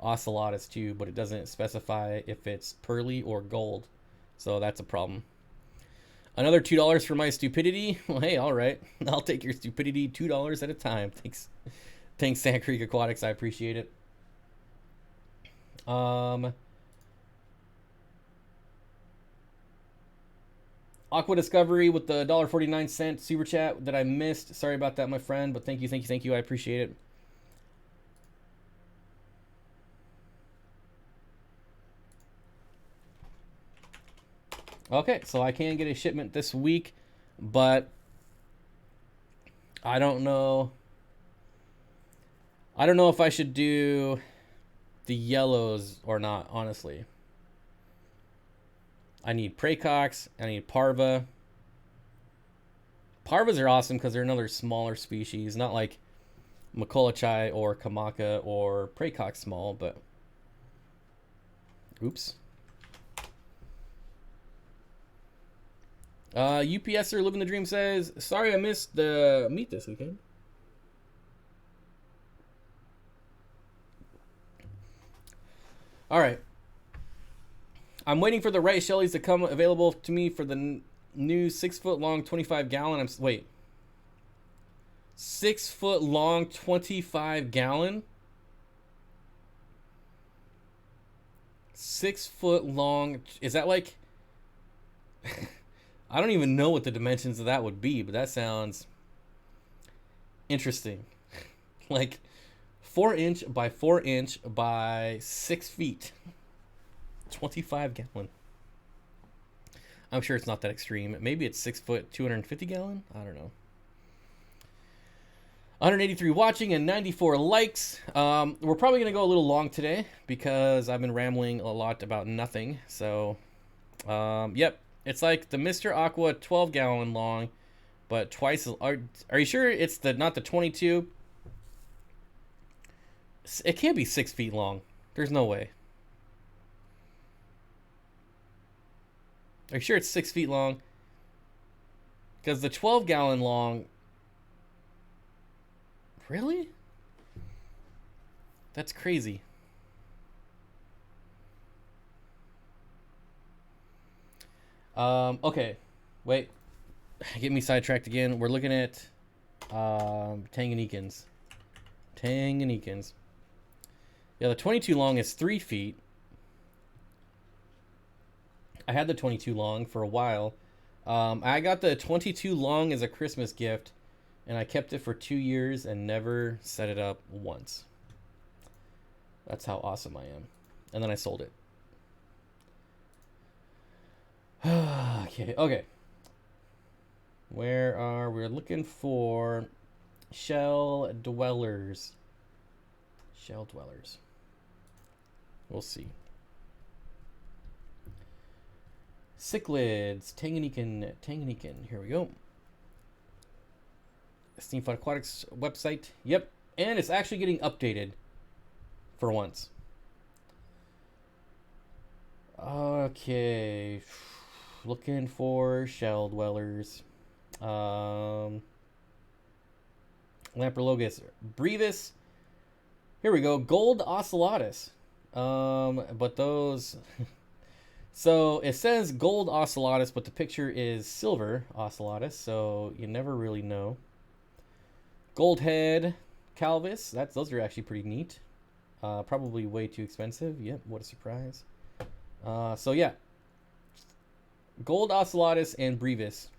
Ocelotus too, but it doesn't specify if it's pearly or gold. So that's a problem. Another $2 for my stupidity. Well, hey, all right. I'll take your stupidity $2 at a time. Thanks, Sand Creek Aquatics. I appreciate it. Aqua Discovery with the $1.49 super chat that I missed. Sorry about that, my friend, but thank you. I appreciate it. Okay, so I can get a shipment this week, but I don't know. I don't know if I should do the yellows or not, honestly. I need Praecox. I need Parva. Parvas are awesome because they're another smaller species, not like Macolochai or Kamaka or Praecox small, but oops. UPSer Living the Dream says, sorry I missed the meet this weekend. All right. I'm waiting for the right Shelleys to come available to me for the new 6-foot long 25 gallon. 6-foot long 25 gallon. 6-foot long. Is that like? I don't even know what the dimensions of that would be, but that sounds interesting. Like 4-inch by 4-inch by 6 feet. 25 gallon. I'm sure it's not that extreme. Maybe it's 6 foot, 250 gallon. I don't know. 183 watching and 94 likes. We're probably going to go a little long today because I've been rambling a lot about nothing. So, yep. It's like the Mr. Aqua 12 gallon long, but twice. Are you sure it's not the 22? It can't be 6 feet long. There's no way. Are you sure it's 6 feet long? Because the 12 gallon long. Really? That's crazy. Okay. Wait. Get me sidetracked again. We're looking at Tanganyikans. Yeah, the 22 long is 3 feet. I had the 22 long for a while. I got the 22 long as a Christmas gift, and I kept it for 2 years and never set it up once. That's how awesome I am. And then I sold it. Okay. We're looking for shell dwellers. We'll see. Cichlids, Tanganyikan. Here we go. Steam Fun Aquatics website. Yep, and it's actually getting updated for once. Okay, looking for shell dwellers. Lamprologus brevis. Here we go. Gold Ocelotus. But those. So it says gold ocelotus, but the picture is silver ocelotus, so you never really know. Gold head Calvis. Those are actually pretty neat. Probably way too expensive. Yep, what a surprise. So yeah, gold ocelotus and brevis.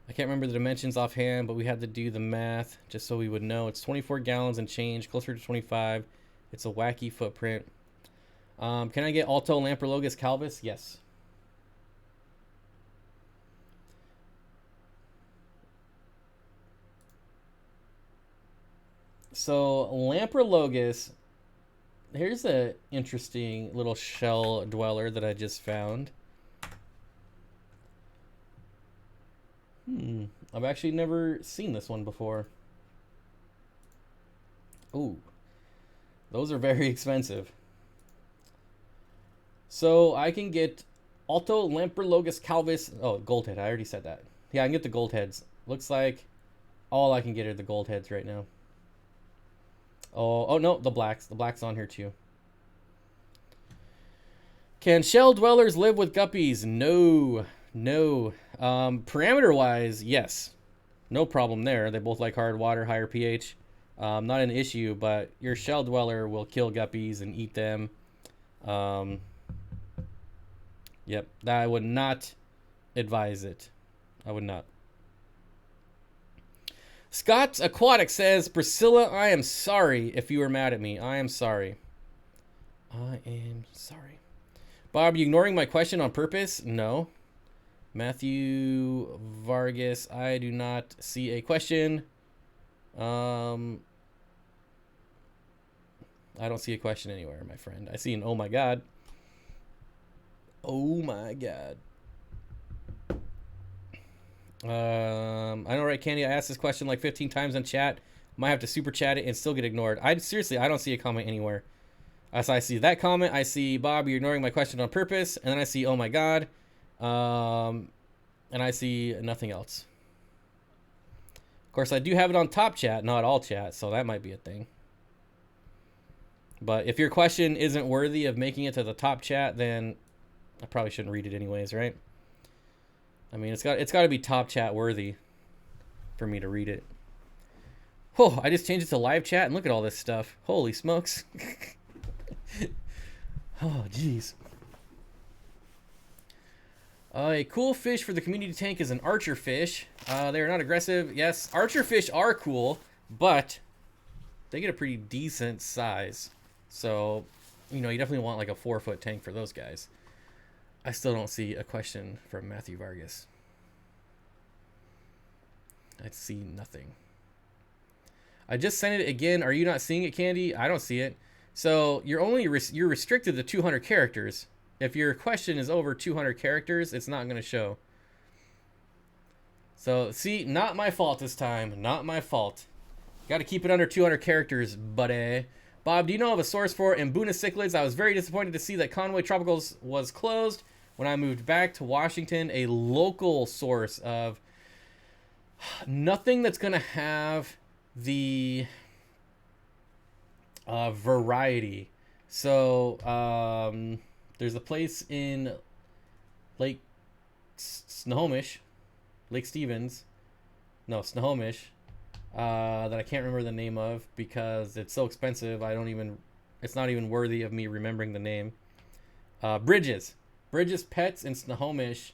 I can't remember the dimensions offhand, but we had to do the math just so we would know. It's 24 gallons and change, closer to 25. It's a wacky footprint. Can I get Alto Lamprologus Calvis? Yes. So Lamprologus, here's a interesting little shell dweller that I just found. I've actually never seen this one before. Ooh, those are very expensive. So I can get Alto Lamprologus Calvis. Oh, gold head. I already said that. Yeah, I can get the gold heads. Looks like all I can get are the gold heads right now. Oh no, the blacks. The blacks on here too. Can shell dwellers live with guppies? No. Parameter wise, yes. No problem there. They both like hard water, higher pH. Not an issue, but your shell dweller will kill guppies and eat them. Yep, I would not advise it. I would not. Scott's Aquatic says, Priscilla, I am sorry if you were mad at me. I am sorry. I am sorry. Bob, you ignoring my question on purpose? No. Matthew Vargas, I do not see a question. I don't see a question anywhere, my friend. I see an oh my god. Oh my god. I know, right, Candy? I asked this question like 15 times in chat. Might have to super chat it and still get ignored. Seriously, I don't see a comment anywhere. As I see that comment, I see Bob, you're ignoring my question on purpose, and then I see oh my god, and I see nothing else. Of course, I do have it on top chat, not all chat, so that might be a thing. But if your question isn't worthy of making it to the top chat, then I probably shouldn't read it anyways, right? I mean, it's got to be top chat worthy for me to read it. Oh, I just changed it to live chat and look at all this stuff. Holy smokes. Oh, jeez. A cool fish for the community tank is an archer fish. They are not aggressive. Yes, archer fish are cool, but they get a pretty decent size. So, you definitely want like a 4-foot tank for those guys. I still don't see a question from Matthew Vargas. I see nothing. I just sent it again. Are you not seeing it, Candy? I don't see it. So you're restricted to 200 characters. If your question is over 200 characters, it's not going to show. So, see, not my fault this time. Not my fault. Got to keep it under 200 characters, buddy. Bob, do you know of a source for Mbuna cichlids? I was very disappointed to see that Conway Tropicals was closed when I moved back to Washington. A local source of nothing that's going to have the variety. So, there's a place in Lake Snohomish, Lake Stevens, no, Snohomish, that I can't remember the name of because it's so expensive. It's not even worthy of me remembering the name. Bridges Pets in Snohomish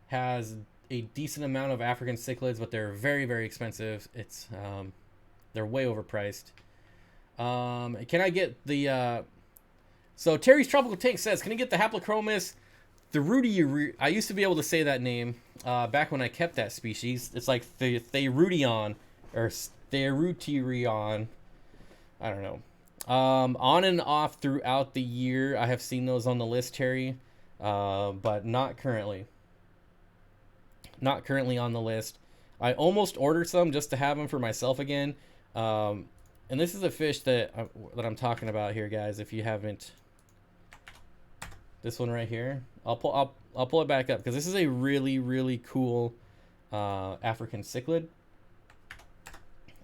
has a decent amount of African cichlids, but they're very, very expensive. They're way overpriced. Can I get the, so Terry's Tropical Tank says, can you get the Haplochromis Therudion? I used to be able to say that name back when I kept that species. It's like Therudion or Theruterion. I don't know. On and off throughout the year, I have seen those on the list, Terry, but not currently. Not currently on the list. I almost ordered some just to have them for myself again. And this is a fish that I'm talking about here, guys. If you haven't, this one right here, I'll pull it back up because this is a really, really cool African cichlid.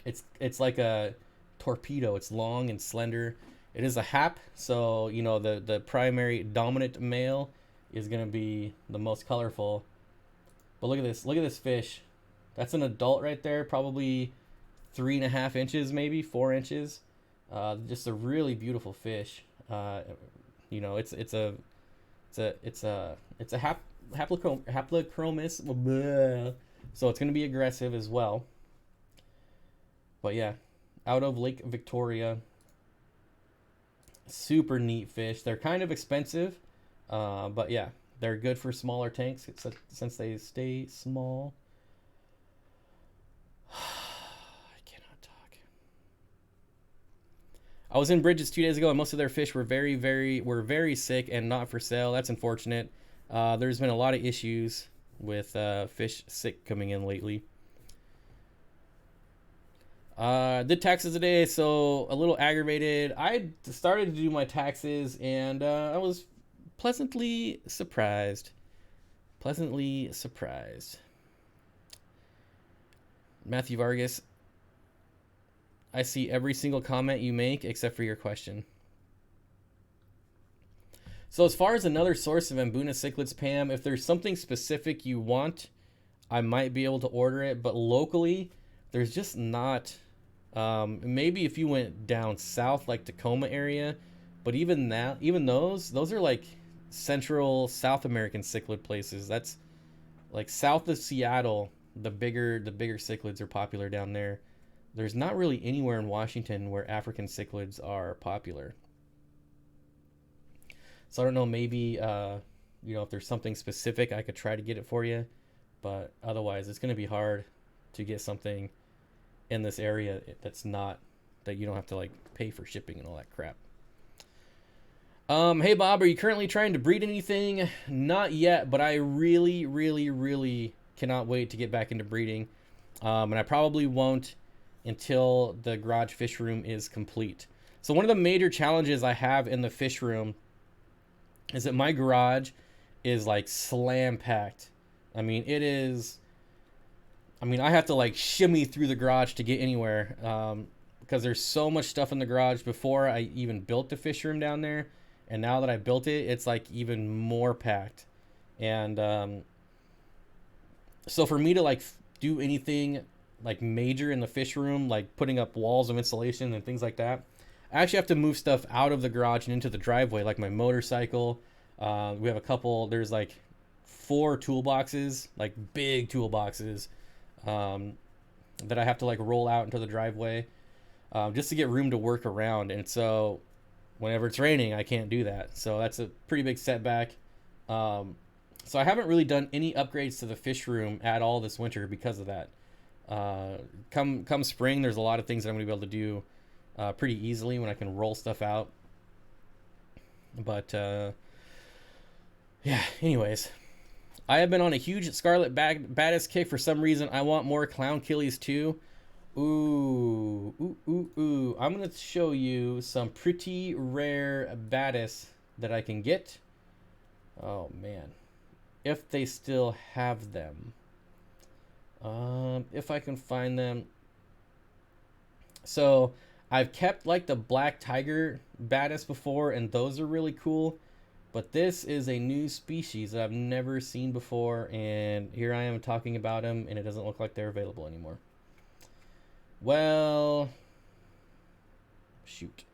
It's like a torpedo. It's long and slender. It is a hap, so you know the primary dominant male is gonna be the most colorful. But look at this. Look at this fish. That's an adult right there, probably 3.5 inches, maybe 4 inches. Just a really beautiful fish. You know, it's a haplochromous, bleh. So it's gonna be aggressive as well. But yeah, out of Lake Victoria, super neat fish. They're kind of expensive, but yeah, they're good for smaller tanks since they stay small. I cannot talk. I was in Bridges 2 days ago, and most of their fish were very sick and not for sale. That's unfortunate. There's been a lot of issues with fish sick coming in lately. Did taxes today, so a little aggravated. I started to do my taxes, and I was pleasantly surprised. Pleasantly surprised. Matthew Vargas, I see every single comment you make except for your question. So as far as another source of Mbuna cichlids, Pam, if there's something specific you want, I might be able to order it, but locally, there's just not. Maybe if you went down south, like Tacoma area, but even those are like central South American cichlid places. That's like south of Seattle. The bigger cichlids are popular down there. There's not really anywhere in Washington where African cichlids are popular. So I don't know, maybe you know, if there's something specific, I could try to get it for you, but otherwise it's going to be hard to get something in this area that's not, that you don't have to like pay for shipping and all that crap. Hey Bob, are you currently trying to breed anything? Not yet, but I really cannot wait to get back into breeding. And I probably won't until the garage fish room is complete. So one of the major challenges I have in the fish room is that my garage is like slam packed. I mean, it is. I mean, I have to like shimmy through the garage to get anywhere, because there's so much stuff in the garage before I even built the fish room down there. And now that I built it, it's like even more packed. And so for me to like do anything like major in the fish room, like putting up walls of insulation and things like that, I actually have to move stuff out of the garage and into the driveway, like my motorcycle. We have a couple, there's like 4 toolboxes, like big toolboxes, that I have to like roll out into the driveway, just to get room to work around. And so whenever it's raining, I can't do that. So that's a pretty big setback. So I haven't really done any upgrades to the fish room at all this winter because of that. Come spring, there's a lot of things that I'm going to be able to do pretty easily when I can roll stuff out. But yeah, anyways, I have been on a huge Scarlet Baddest kick for some reason. I want more Clown Killies too. Ooh. I'm going to show you some pretty rare Baddest that I can get. Oh, man. If they still have them. If I can find them. So I've kept like the Black Tiger Baddest before, and those are really cool. But this is a new species that I've never seen before, and here I am talking about them, and it doesn't look like they're available anymore. Well, shoot.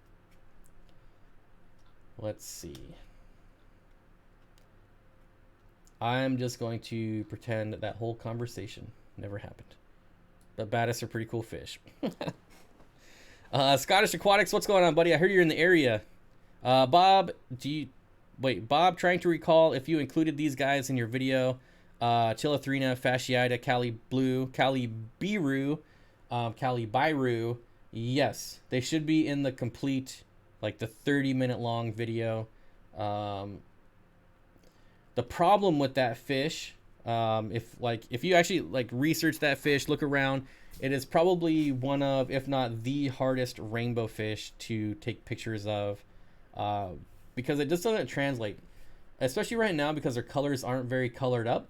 Let's see. I'm just going to pretend that whole conversation never happened. But Baddest are pretty cool fish. Scottish Aquatics, what's going on, buddy? I heard you're in the area. Bob, Bob, trying to recall if you included these guys in your video. Chilothrina, Fasciata, Cali Blue, Cali Biru, Cali Biru. Yes, they should be in the complete, like the 30-minute long video. The problem with that fish, if you actually like research that fish, look around, it is probably one of, if not the hardest rainbow fish to take pictures of, because it just doesn't translate, especially right now because their colors aren't very colored up.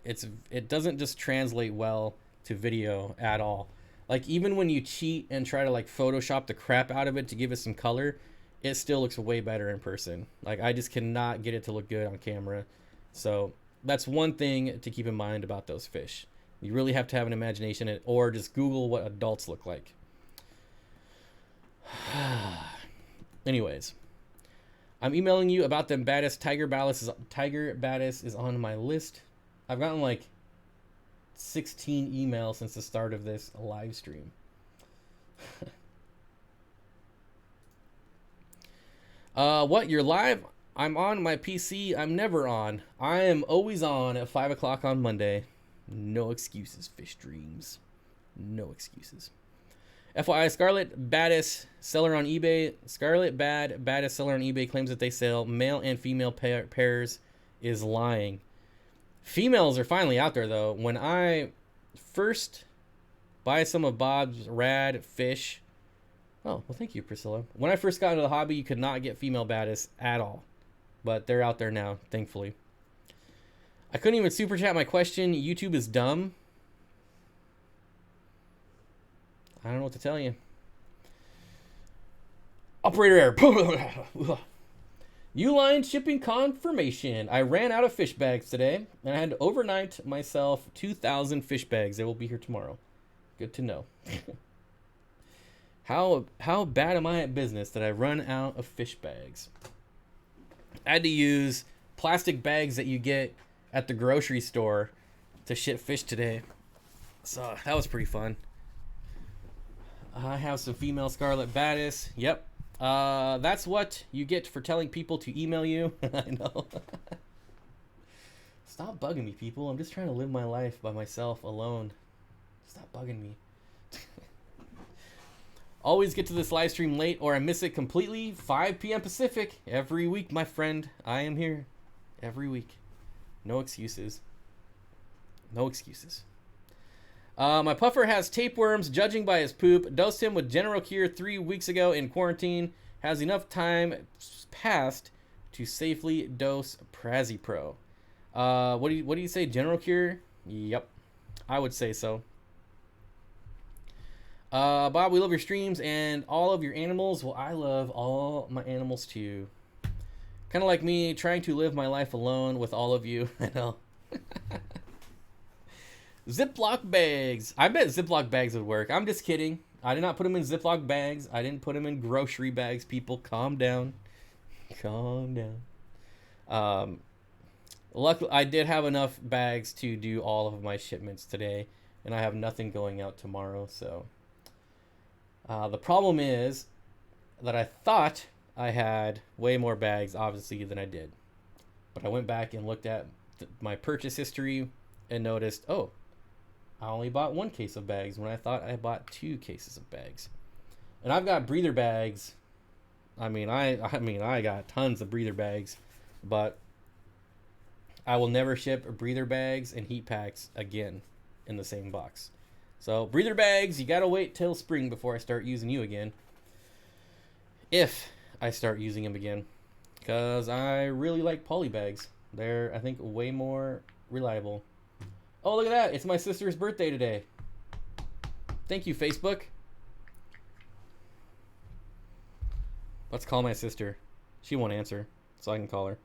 It doesn't just translate well to video at all. Like, even when you cheat and try to like Photoshop the crap out of it to give it some color, it still looks way better in person. Like, I just cannot get it to look good on camera. So that's one thing to keep in mind about those fish. You really have to have an imagination, or just Google what adults look like. Anyways, I'm emailing you about them baddest. Tiger Baddest is on my list. I've gotten like 16 emails since the start of this live stream. What? You're live? I'm on my PC. I'm never on. I am always on at 5 o'clock on Monday. No excuses, Fish Dreams. No excuses. FYI, Scarlet Baddest seller on eBay. Scarlet Baddest seller on eBay claims that they sell male and female pairs is lying. Females are finally out there, though. When I first buy some of Bob's rad fish... Oh, well, thank you, Priscilla. When I first got into the hobby, you could not get female Baddest at all. But they're out there now, thankfully. I couldn't even super chat my question. YouTube is dumb. I don't know what to tell you. Operator error. Uline shipping confirmation. I ran out of fish bags today, and I had to overnight myself 2,000 fish bags. They will be here tomorrow. Good to know. How bad am I at business that I run out of fish bags? I had to use plastic bags that you get at the grocery store to ship fish today. So that was pretty fun. I have some female Scarlet Baddest. Yep. That's what you get for telling people to email you. I know. Stop bugging me, people. I'm just trying to live my life by myself alone. Stop bugging me. Always get to this live stream late or I miss it completely. 5 p.m. Pacific every week, my friend. I am here every week. No excuses. No excuses. My puffer has tapeworms, judging by his poop. Dosed him with General Cure 3 weeks ago in quarantine. Has enough time passed to safely dose Prazipro. What do you say, General Cure? Yep, I would say so. Bob, we love your streams and all of your animals. Well, I love all my animals too. Kind of like me trying to live my life alone with all of you. I know. Ziploc bags. I bet Ziploc bags would work. I'm just kidding. I did not put them in Ziploc bags. I didn't put them in grocery bags. People, calm down. Calm down. Luckily, I did have enough bags to do all of my shipments today, and I have nothing going out tomorrow. So the problem is that I thought I had way more bags, obviously, than I did. But I went back and looked at my purchase history and noticed, oh, I only bought 1 case of bags when I thought I bought 2 cases of bags. And I've got breather bags. I mean, I got tons of breather bags, but I will never ship breather bags and heat packs again in the same box. So breather bags, you gotta wait till spring before I start using you again. If I start using them again, because I really like poly bags. They're, I think, way more reliable. Oh, look at that. It's my sister's birthday today. Thank you, Facebook. Let's call my sister. She won't answer, so I can call her.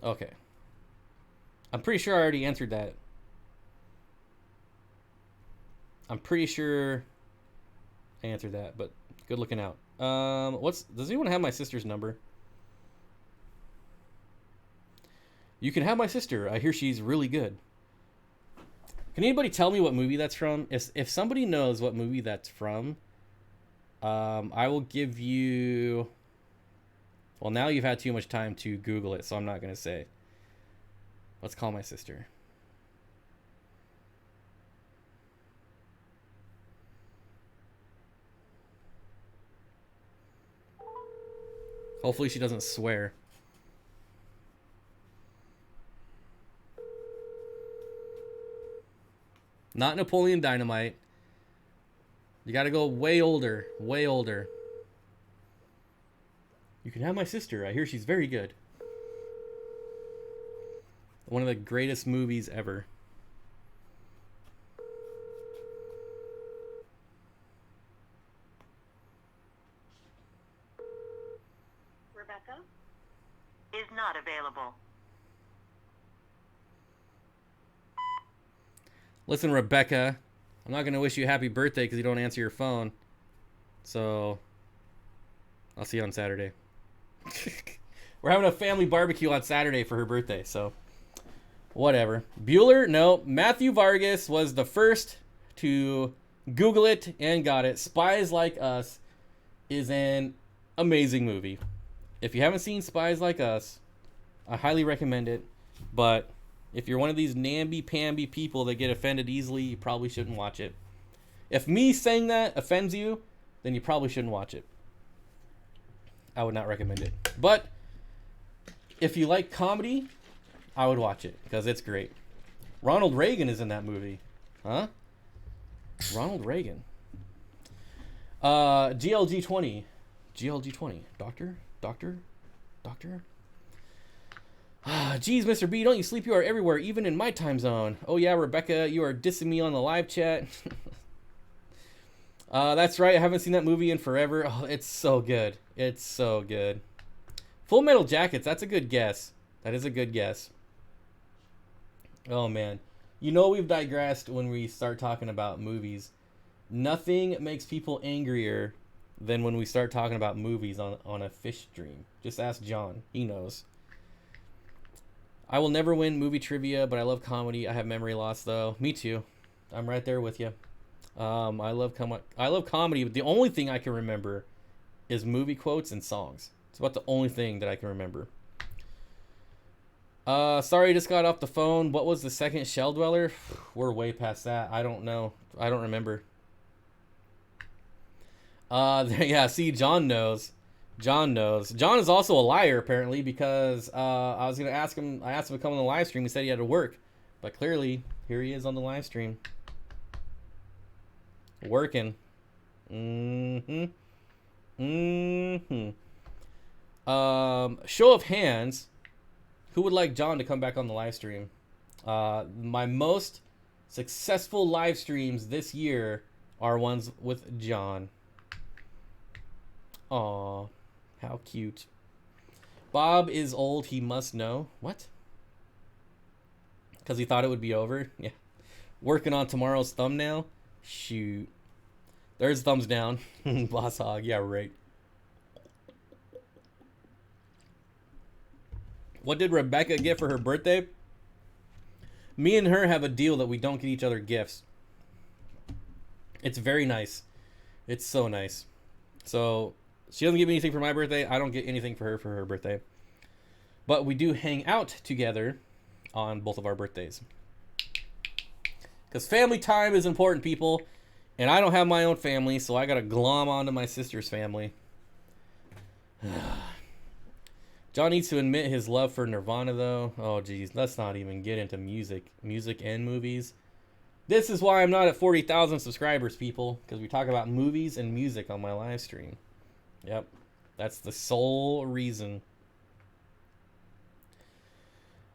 Okay. I'm pretty sure I already answered that. I'm pretty sure I answered that, but good looking out. Does anyone have my sister's number? You can have my sister. I hear she's really good. Can anybody tell me what movie that's from? If somebody knows what movie that's from, I will give you... Well, now you've had too much time to Google it, so I'm not going to say. Let's call my sister. Hopefully she doesn't swear. Not Napoleon Dynamite. You gotta go way older. Way older. You can have my sister. I hear she's very good. One of the greatest movies ever. Rebecca is not available. Listen, Rebecca, I'm not going to wish you a happy birthday because you don't answer your phone. So, I'll see you on Saturday. We're having a family barbecue on Saturday for her birthday, so whatever. Bueller, no. Matthew Vargas was the first to Google it and got it. Spies Like Us is an amazing movie. If you haven't seen Spies Like Us, I highly recommend it. But if you're one of these namby-pamby people that get offended easily, you probably shouldn't watch it. If me saying that offends you, then you probably shouldn't watch it. I would not recommend it. But if you like comedy, I would watch it because it's great. Ronald Reagan is in that movie. Huh? Ronald Reagan. GLG20. GLG20. Doctor? Geez, Mr. B, don't you sleep? You are everywhere, even in my time zone. Oh yeah, Rebecca, you are dissing me on the live chat. That's right, I haven't seen that movie in forever. Oh, it's so good. It's so good. Full Metal Jackets, that's a good guess. That is a good guess. Oh man. You know we've digressed when we start talking about movies. Nothing makes people angrier than when we start talking about movies on a fish stream. Just ask John. He knows. I will never win movie trivia, but I love comedy. I have memory loss, though. Me too. I'm right there with you. I love comedy, but the only thing I can remember is movie quotes and songs. It's about the only thing that I can remember. Sorry, I just got off the phone. What was the second Shell Dweller? We're way past that. I don't know. I don't remember. Yeah, see, John knows. John knows. John is also a liar, apparently, because I was going to ask him. I asked him to come on the live stream. He said he had to work. But clearly, here he is on the live stream. Working. Show of hands. Who would like John to come back on the live stream? My most successful live streams this year are ones with John. Aw, how cute. Bob is old, he must know. What? Because he thought it would be over? Yeah. Working on tomorrow's thumbnail? Shoot. There's thumbs down. Boss Hog, yeah, right. What did Rebecca get for her birthday? Me and her have a deal that we don't get each other gifts. It's very nice. It's so nice. So, she doesn't give me anything for my birthday. I don't get anything for her birthday. But we do hang out together on both of our birthdays. Because family time is important, people. And I don't have my own family, so I got to glom onto my sister's family. John needs to admit his love for Nirvana, though. Oh, geez. Let's not even get into music. Music and movies. This is why I'm not at 40,000 subscribers, people. Because we talk about movies and music on my live stream. Yep. That's the sole reason.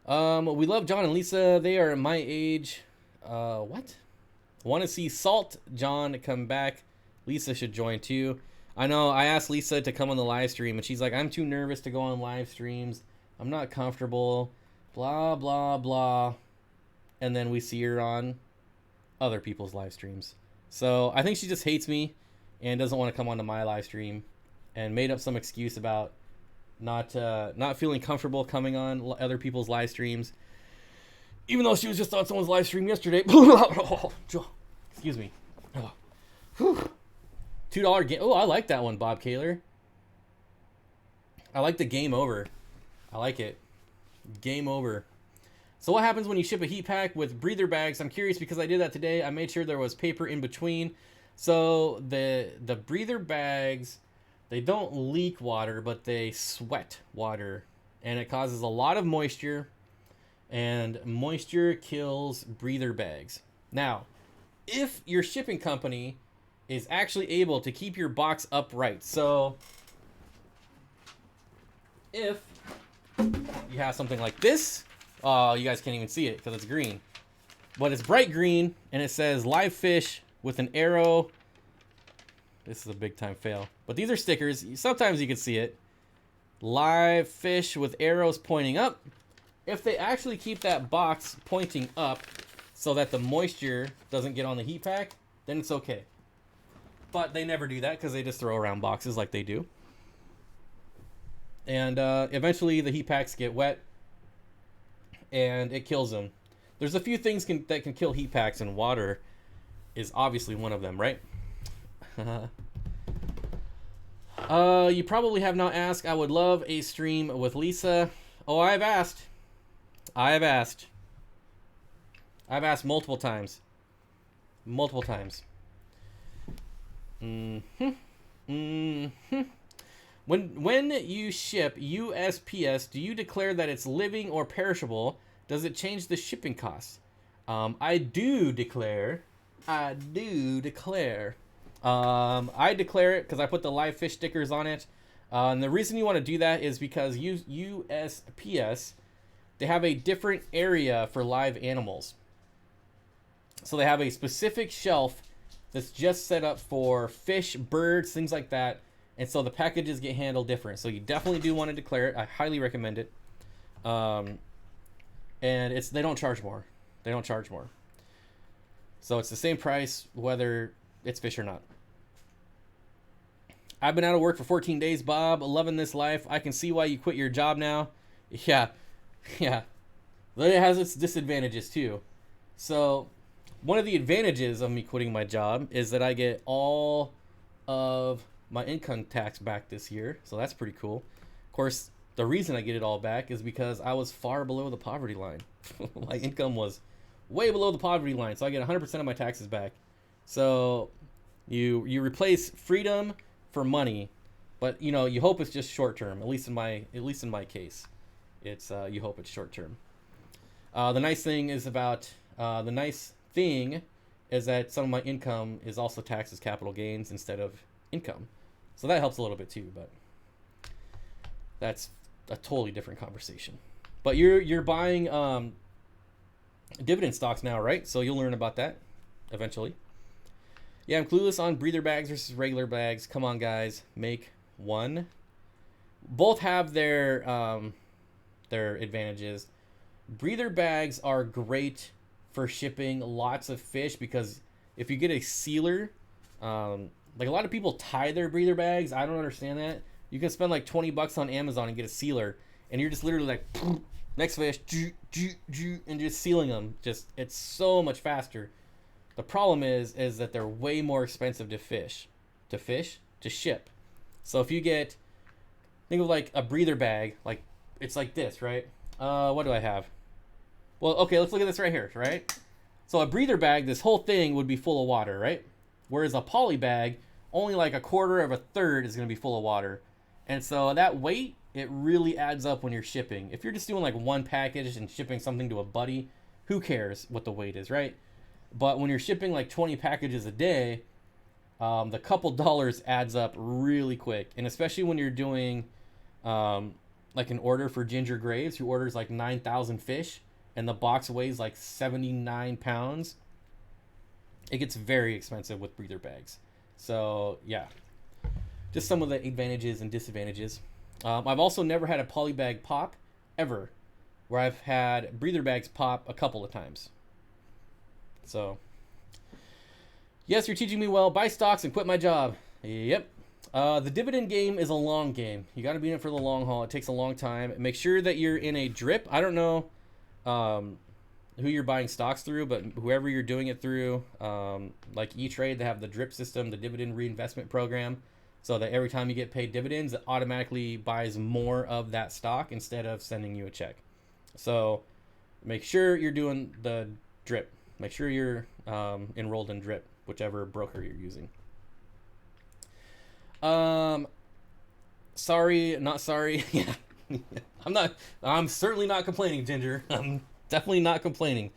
We love John and Lisa. They are my age. What? Want to see Salt John come back. Lisa should join, too. I know, I asked Lisa to come on the live stream, and she's like, I'm too nervous to go on live streams. I'm not comfortable. Blah, blah, blah. And then we see her on other people's live streams. So I think she just hates me and doesn't want to come onto my live stream and made up some excuse about not feeling comfortable coming on other people's live streams. Even though she was just on someone's live stream yesterday. Excuse me. Oh. $2 game. Oh, I like that one, Bob Kaler. I like the game over. I like it. Game over. So what happens when you ship a heat pack with breather bags? I'm curious because I did that today. I made sure there was paper in between. So the breather bags, they don't leak water, but they sweat water. And it causes a lot of moisture. And moisture kills breather bags. Now, if your shipping company is actually able to keep your box upright. So if you have something like this, you guys can't even see it because it's green, but it's bright green and it says live fish with an arrow. This is a big time fail, but these are stickers. Sometimes you can see it. Live fish with arrows pointing up. If they actually keep that box pointing up so that the moisture doesn't get on the heat pack, then it's okay. But they never do that because they just throw around boxes like they do. And eventually the heat packs get wet and it kills them. There's a few things that can kill heat packs, and water is obviously one of them, right? You probably have not asked. I would love a stream with Lisa. Oh, I've asked. I've asked multiple times. Multiple times. When you ship USPS, do you declare that it's living or perishable? Does it change the shipping costs? I do declare. I declare it because I put the live fish stickers on it. And the reason you want to do that is because USPS, they have a different area for live animals. So they have a specific shelf that's just set up for fish, birds, things like that. And so the packages get handled different. So you definitely do want to declare it. I highly recommend it. And they don't charge more. They don't charge more. So it's the same price whether it's fish or not. I've been out of work for 14 days, Bob. Loving this life. I can see why you quit your job now. Yeah. But it has its disadvantages too. So one of the advantages of me quitting my job is that I get all of my income tax back this year. So that's pretty cool. Of course, the reason I get it all back is because I was far below the poverty line. My income was way below the poverty line. So I get 100% of my taxes back. So you replace freedom for money, but you hope it's just short term. At least in my case, it's you hope it's short term. The nice thing is that some of my income is also taxed as capital gains instead of income, so that helps a little bit too. But that's a totally different conversation. But you're buying dividend stocks now, right? So you'll learn about that eventually. Yeah, I'm clueless on breather bags versus regular bags. Come on, guys, make one. Both have their advantages. Breather bags are great for shipping lots of fish because if you get a sealer, like a lot of people tie their breather bags. I don't understand that. You can spend like $20 on Amazon and get a sealer, and you're just literally like, next fish, and just sealing them. It's so much faster. The problem is that they're way more expensive to ship. So if you think of like a breather bag, like it's like this, right? What do I have? Well, okay, let's look at this right here, right? So a breather bag, this whole thing would be full of water, right? Whereas a poly bag, only like a quarter of a third is going to be full of water. And so that weight, it really adds up when you're shipping. If you're just doing like one package and shipping something to a buddy, who cares what the weight is, right? But when you're shipping like 20 packages a day, the couple dollars adds up really quick. And especially when you're doing like an order for Ginger Graves, who orders like 9,000 fish, and the box weighs like 79 pounds, it gets very expensive with breather bags. So yeah, just some of the advantages and disadvantages. I've also never had a poly bag pop, ever, where I've had breather bags pop a couple of times. So, yes, you're teaching me well. Buy stocks and quit my job. Yep. The dividend game is a long game. You got to be in it for the long haul. It takes a long time. Make sure that you're in a drip. I don't know who you're buying stocks through, but whoever you're doing it through, like E-Trade, they have the drip system, the dividend reinvestment program, so that every time you get paid dividends, it automatically buys more of that stock instead of sending you a check. So make sure you're doing the drip. Make sure you're enrolled in drip, whichever broker you're using. Sorry, not sorry. Yeah. I'm certainly not complaining, Ginger. I'm definitely not complaining.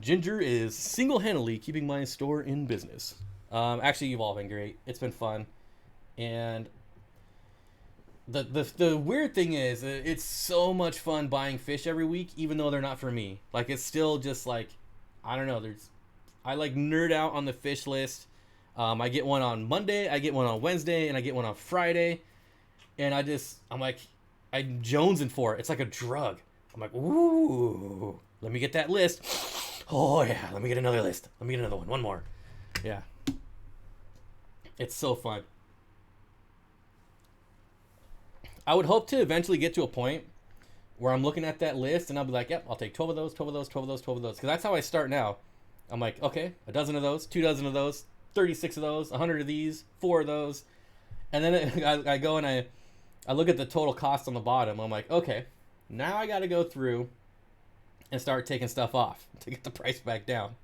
Ginger is single-handedly keeping my store in business. Actually, you've all been great. It's been fun, and the weird thing is, it's so much fun buying fish every week, even though they're not for me. Like, it's still just like, I don't know. I like nerd out on the fish list. I get one on Monday, I get one on Wednesday, and I get one on Friday, and I'm like, I'm jonesing for it. It's like a drug. I'm like, ooh, let me get that list. Oh yeah, let me get another list. Let me get another one more. Yeah, it's so fun. I would hope to eventually get to a point where I'm looking at that list and I'll be like, yep, I'll take 12 of those, 12 of those, 12 of those, 12 of those. Because that's how I start now. I'm like, okay, a dozen of those, 2 dozen of those, 36 of those, 100 of these, 4 of those. And then I go and I look at the total cost on the bottom. I'm like, okay, now I got to go through and start taking stuff off to get the price back down.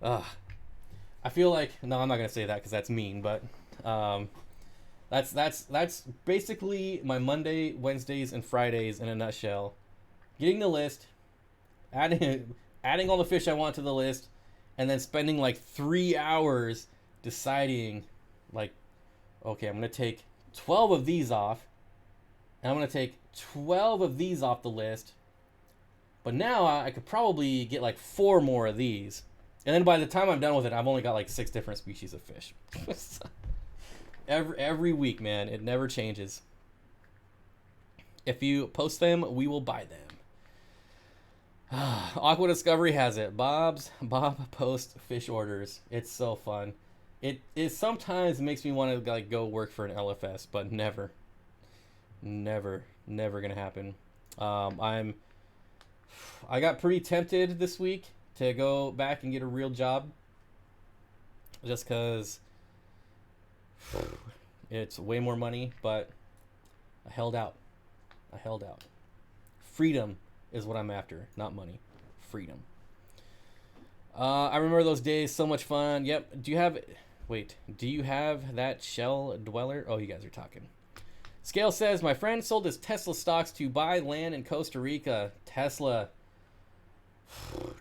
I feel like, no, I'm not going to say that because that's mean, but that's basically my Monday, Wednesdays, and Fridays in a nutshell. Getting the list, adding all the fish I want to the list, and then spending like 3 hours deciding, like, okay, I'm gonna take 12 of these off, and I'm gonna take 12 of these off the list. But now I could probably get like 4 more of these, and then by the time I'm done with it, I've only got like 6 different species of fish. Every week, man, it never changes. If you post them, we will buy them. Aqua Discovery has it. Bob post fish orders. It's so fun. It sometimes makes me want to like go work for an LFS, but never gonna happen. I got pretty tempted this week to go back and get a real job, just because it's way more money, but I held out. Freedom is what I'm after, not money. Freedom. I remember those days, so much fun. Yep. Do you have that shell dweller? Oh, you guys are talking. Scale says, my friend sold his Tesla stocks to buy land in Costa Rica. Tesla.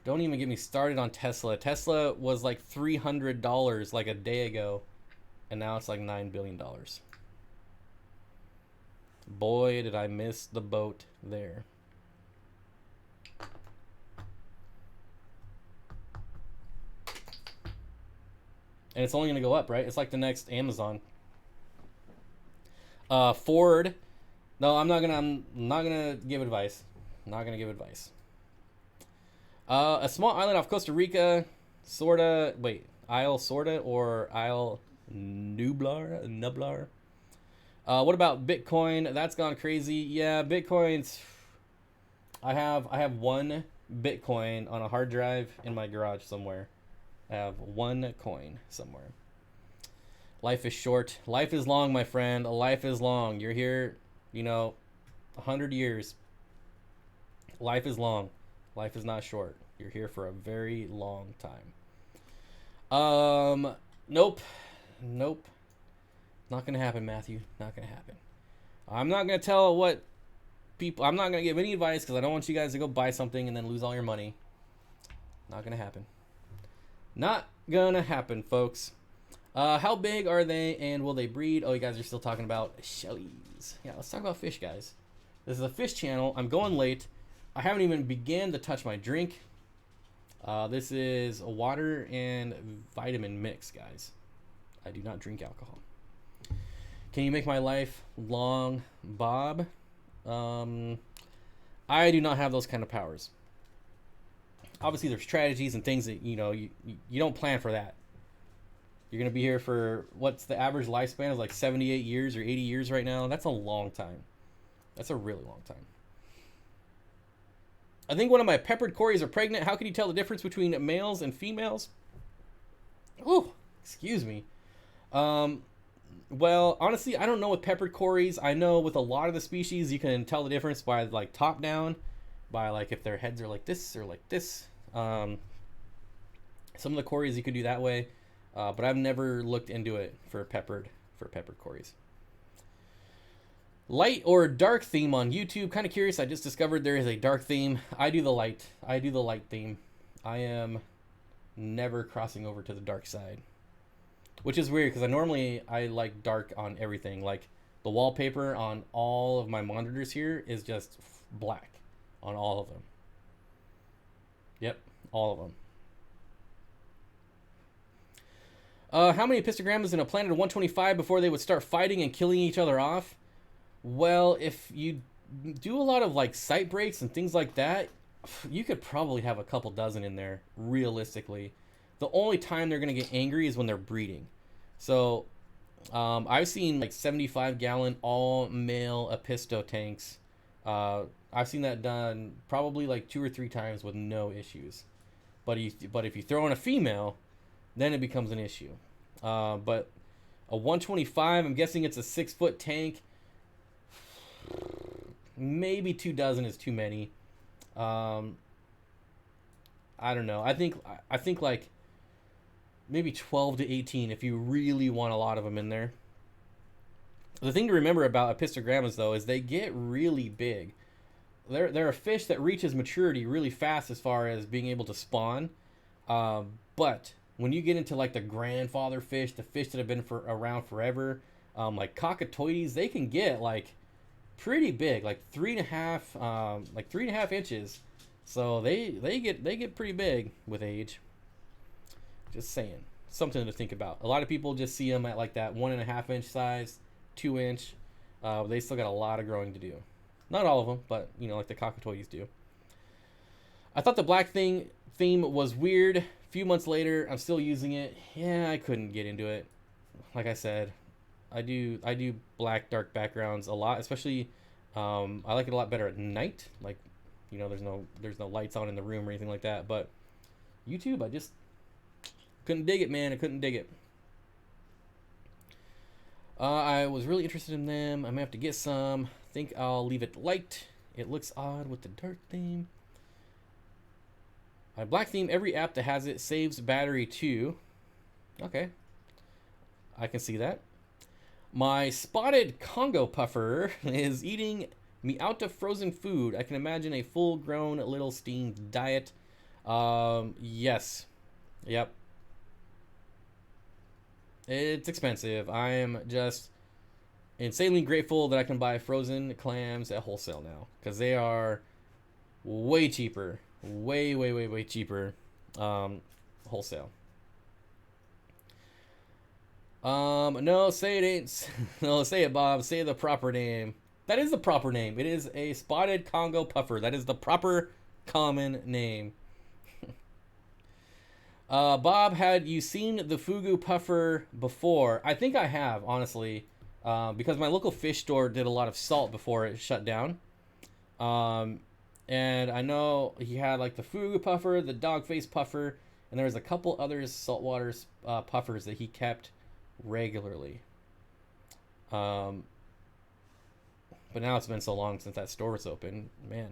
Don't even get me started on Tesla. Tesla was like $300 like a day ago, and now it's like $9 billion. Boy, did I miss the boat there. And it's only going to go up, right? It's like the next Amazon. Ford. No, I'm not gonna give advice. Not gonna give advice. A small island off Costa Rica, sorta. Wait, Isle Sorta or Isle Nublar. What about Bitcoin? That's gone crazy. Yeah, Bitcoin's. I have 1 Bitcoin on a hard drive in my garage somewhere. I have 1 coin somewhere. Life is short. Life is long, my friend. Life is long. You're here, 100 years. Life is long. Life is not short. You're here for a very long time. Nope. Not gonna happen, Matthew. Not gonna happen. I'm not gonna tell what people. I'm not gonna give any advice because I don't want you guys to go buy something and then lose all your money. Not gonna happen. Not gonna happen, folks. How big are they and will they breed? Oh, you guys are still talking about shellies. Yeah, let's talk about fish, guys. This is a fish channel. I'm going late. I haven't even began to touch my drink. This is a water and vitamin mix, guys. I do not drink alcohol. Can you make my life long, Bob? I do not have those kind of powers. Obviously, there's strategies and things that, you don't plan for that. You're going to be here for, what's the average lifespan of like 78 years or 80 years right now? That's a long time. That's a really long time. I think one of my peppered cories are pregnant. How can you tell the difference between males and females? Oh, excuse me. Well, honestly, I don't know with peppered cories. I know with a lot of the species, you can tell the difference by like top down, by like if their heads are like this or like this. Some of the cories you could do that way. But I've never looked into it for peppered cories. Light or dark theme on YouTube. Kind of curious. I just discovered there is a dark theme. I do the light theme. I am never crossing over to the dark side. which is weird because I like dark on everything. Like the wallpaper on all of my monitors here is just black on all of them. Yep, all of them. How many pistogrammas in a planet of 125 before they would start fighting and killing each other off? Well, if you do a lot of like sight breaks and things like that, you could probably have a couple dozen in there, realistically. The only time they're going to get angry is when they're breeding. So, I've seen like 75-gallon all male Apisto tanks. I've seen that done probably like 2 or 3 times with no issues. But if you throw in a female, then it becomes an issue. But a 125, I'm guessing it's a 6-foot tank. Maybe 2 dozen is too many. I don't know. I think like maybe 12 to 18 if you really want a lot of them in there. The thing to remember about apistogrammas though is they get really big. They're a fish that reaches maturity really fast as far as being able to spawn. But when you get into like the grandfather fish, the fish that have been around forever, like cockatoides, they can get like pretty big, like 3.5 inches. So they get pretty big with age. Just saying, something to think about. A lot of people just see them at like that 1.5 inch size, 2 inch. They still got a lot of growing to do. Not all of them, but you know, like the cockatoides do. I thought the black theme was weird. A few months later, I'm still using it. Yeah, I couldn't get into it. Like I said, I do black dark backgrounds a lot, especially I like it a lot better at night. Like, you know, there's no lights on in the room or anything like that. But YouTube, I just couldn't dig it, man. I couldn't dig it. I was really interested in them. I may have to get some. Think I'll leave it light. It looks odd with the dark theme. I black theme every app that has it saves battery too. Okay, I can see that. My spotted Congo puffer is eating me out to frozen food. I can imagine a full-grown little steamed diet. Yes. Yep. It's expensive. I am just insanely grateful that I can buy frozen clams at wholesale now, because they are way cheaper. Way cheaper. Wholesale. No, say it ain't. No, say it, Bob. Say the proper name. That is the proper name. It is a spotted Congo puffer. That is the proper common name. Bob, had you seen the Fugu puffer before? I think I have, honestly, because my local fish store did a lot of salt before it shut down. And I know he had like the Fugu puffer, the dogface puffer, and there was a couple other saltwater puffers that he kept regularly. But now it's been so long since that store was open. Man,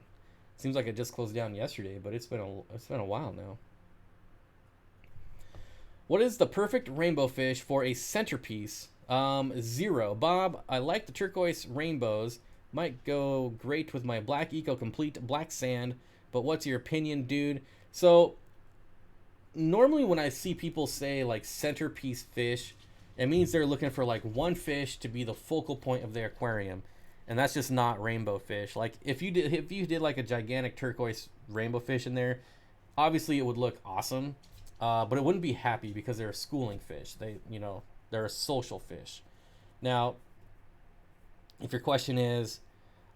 seems like it just closed down yesterday, but it's been a while now. What is the perfect rainbow fish for a centerpiece? 0. Bob, I like the turquoise rainbows. Might go great with my black Eco Complete black sand, but what's your opinion, dude? So, normally when I see people say like centerpiece fish, it means they're looking for like one fish to be the focal point of their aquarium, and that's just not rainbow fish. Like if you did like a gigantic turquoise rainbow fish in there, obviously it would look awesome, but it wouldn't be happy because they're a schooling fish. They're a social fish. Now, if your question is,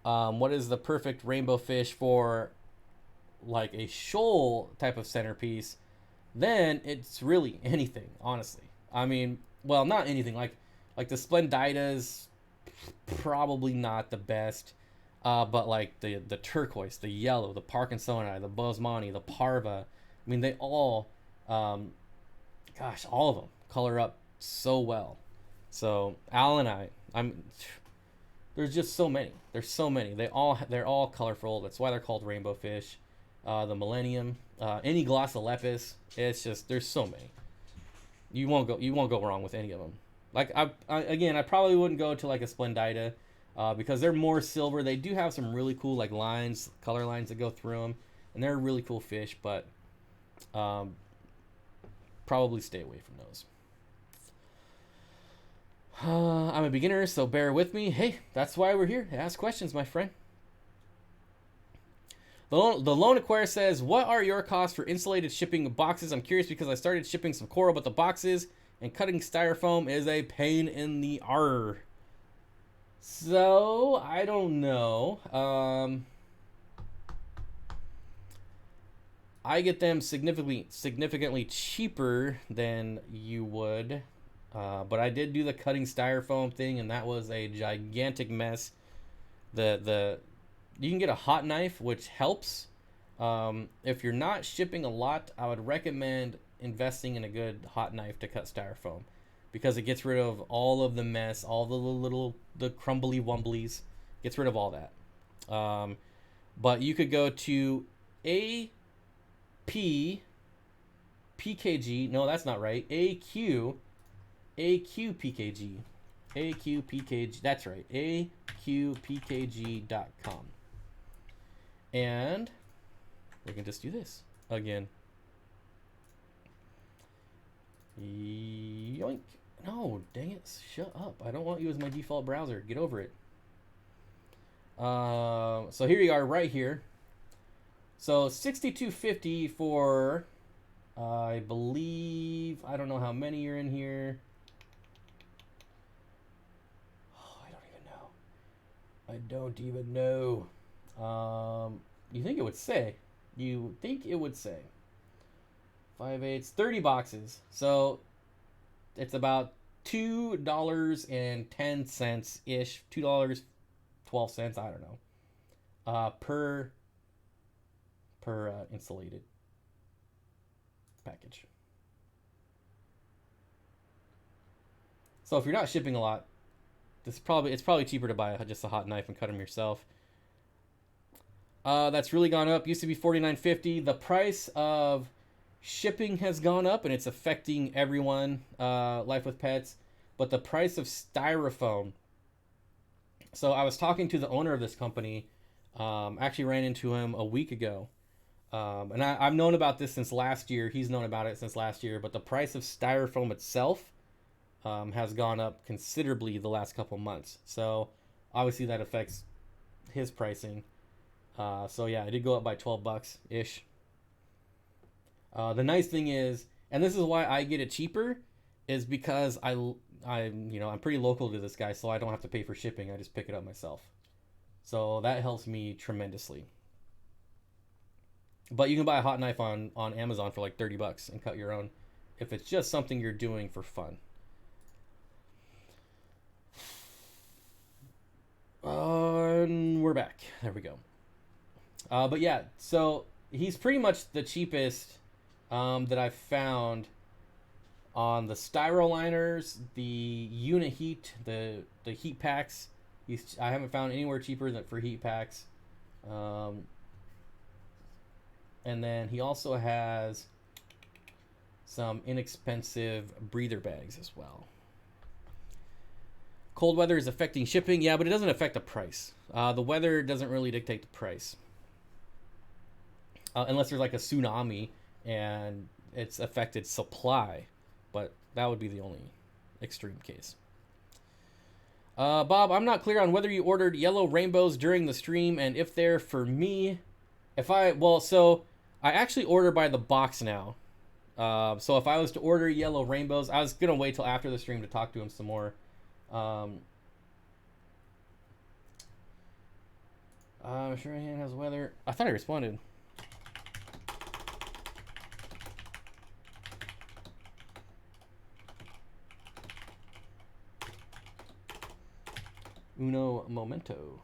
what is the perfect rainbow fish for like a shoal type of centerpiece, then it's really anything, honestly. I mean, well, not anything. Like the Splendidas, probably not the best. But like the turquoise, the yellow, the Parkinsoni, the Boesemani, the Parva, I mean, they all, all of them color up so well. So Allanite, there's just so many. There's so many. They're all colorful. That's why they're called rainbow fish. The Millennium, any Glossolepis. It's just, there's so many. You won't go wrong with any of them. Like I probably wouldn't go to like a Splendida, because they're more silver. They do have some really cool like lines, color lines that go through them, and they're really cool fish. But probably stay away from those. I'm a beginner, so bear with me. Hey, that's why we're here. Ask questions, my friend. The Lone Acquire says, what are your costs for insulated shipping boxes? I'm curious because I started shipping some coral, but the boxes and cutting styrofoam is a pain in the R. So, I don't know. I get them significantly cheaper than you would. But I did do the cutting styrofoam thing, and that was a gigantic mess. You can get a hot knife, which helps. If you're not shipping a lot, I would recommend investing in a good hot knife to cut styrofoam, because it gets rid of all of the mess, all the crumbly wumblies, gets rid of all that. But you could go to PKG. No, that's not right. AQPKG. AQPKG. That's right. AQPKG.com. And we can just do this again. Yoink. No, dang it. Shut up. I don't want you as my default browser. Get over it. So here you are right here. So $62.50 for, I believe, I don't know how many you're in here. Oh, I don't even know. You think it would say? You think it would say 5/8, 30 boxes. So it's about $2.10 ish, $2.12. I don't know. Per insulated package. So if you're not shipping a lot, it's probably cheaper to buy just a hot knife and cut them yourself. That's really gone up. Used to be $49.50. The price of shipping has gone up, and it's affecting everyone. Life with Pets, but the price of styrofoam. So I was talking to the owner of this company. Actually ran into him a week ago. And I've known about this since last year. He's known about it since last year. But the price of styrofoam itself has gone up considerably the last couple months. So obviously that affects his pricing. So yeah, it did go up by $12-ish. The nice thing is, and this is why I get it cheaper, is because I'm pretty local to this guy, so I don't have to pay for shipping. I just pick it up myself. So that helps me tremendously. But you can buy a hot knife on Amazon for like $30 and cut your own if it's just something you're doing for fun. And we're back. There we go. But yeah, so he's pretty much the cheapest that I've found on the styro liners, the unit heat, the heat packs. I haven't found anywhere cheaper than for heat packs. And then he also has some inexpensive breather bags as well. Cold weather is affecting shipping. Yeah, but it doesn't affect the price. The weather doesn't really dictate the price. Unless there's like a tsunami and it's affected supply. But that would be the only extreme case. Bob, I'm not clear on whether you ordered yellow rainbows during the stream, and if they're for me. So I actually order by the box now. So if I was to order yellow rainbows, I was gonna wait till after the stream to talk to him some more. I'm sure he has weather. I thought I responded. Uno momento.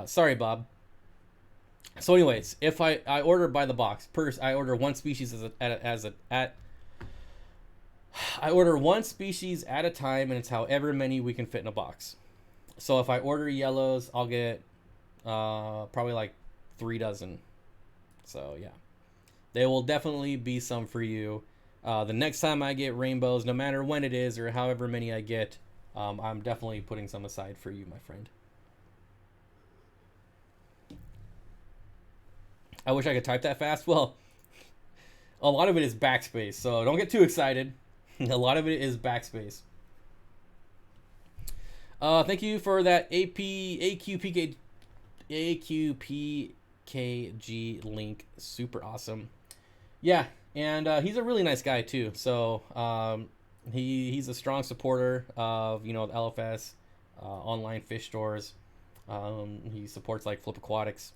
Sorry, Bob. So, anyways, if I order by the box, I order one species I order one species at a time, and it's however many we can fit in a box. So if I order yellows, I'll get probably like 3 dozen. So yeah, there will definitely be some for you. The next time I get rainbows, no matter when it is or however many I get, I'm definitely putting some aside for you, my friend. I wish I could type that fast. Well, A lot of it is backspace, so don't get too excited. A lot of it is backspace. Thank you for that AQPKG link. Super awesome. Yeah, and he's a really nice guy too. So he's a strong supporter of the LFS online fish stores. He supports like Flip Aquatics.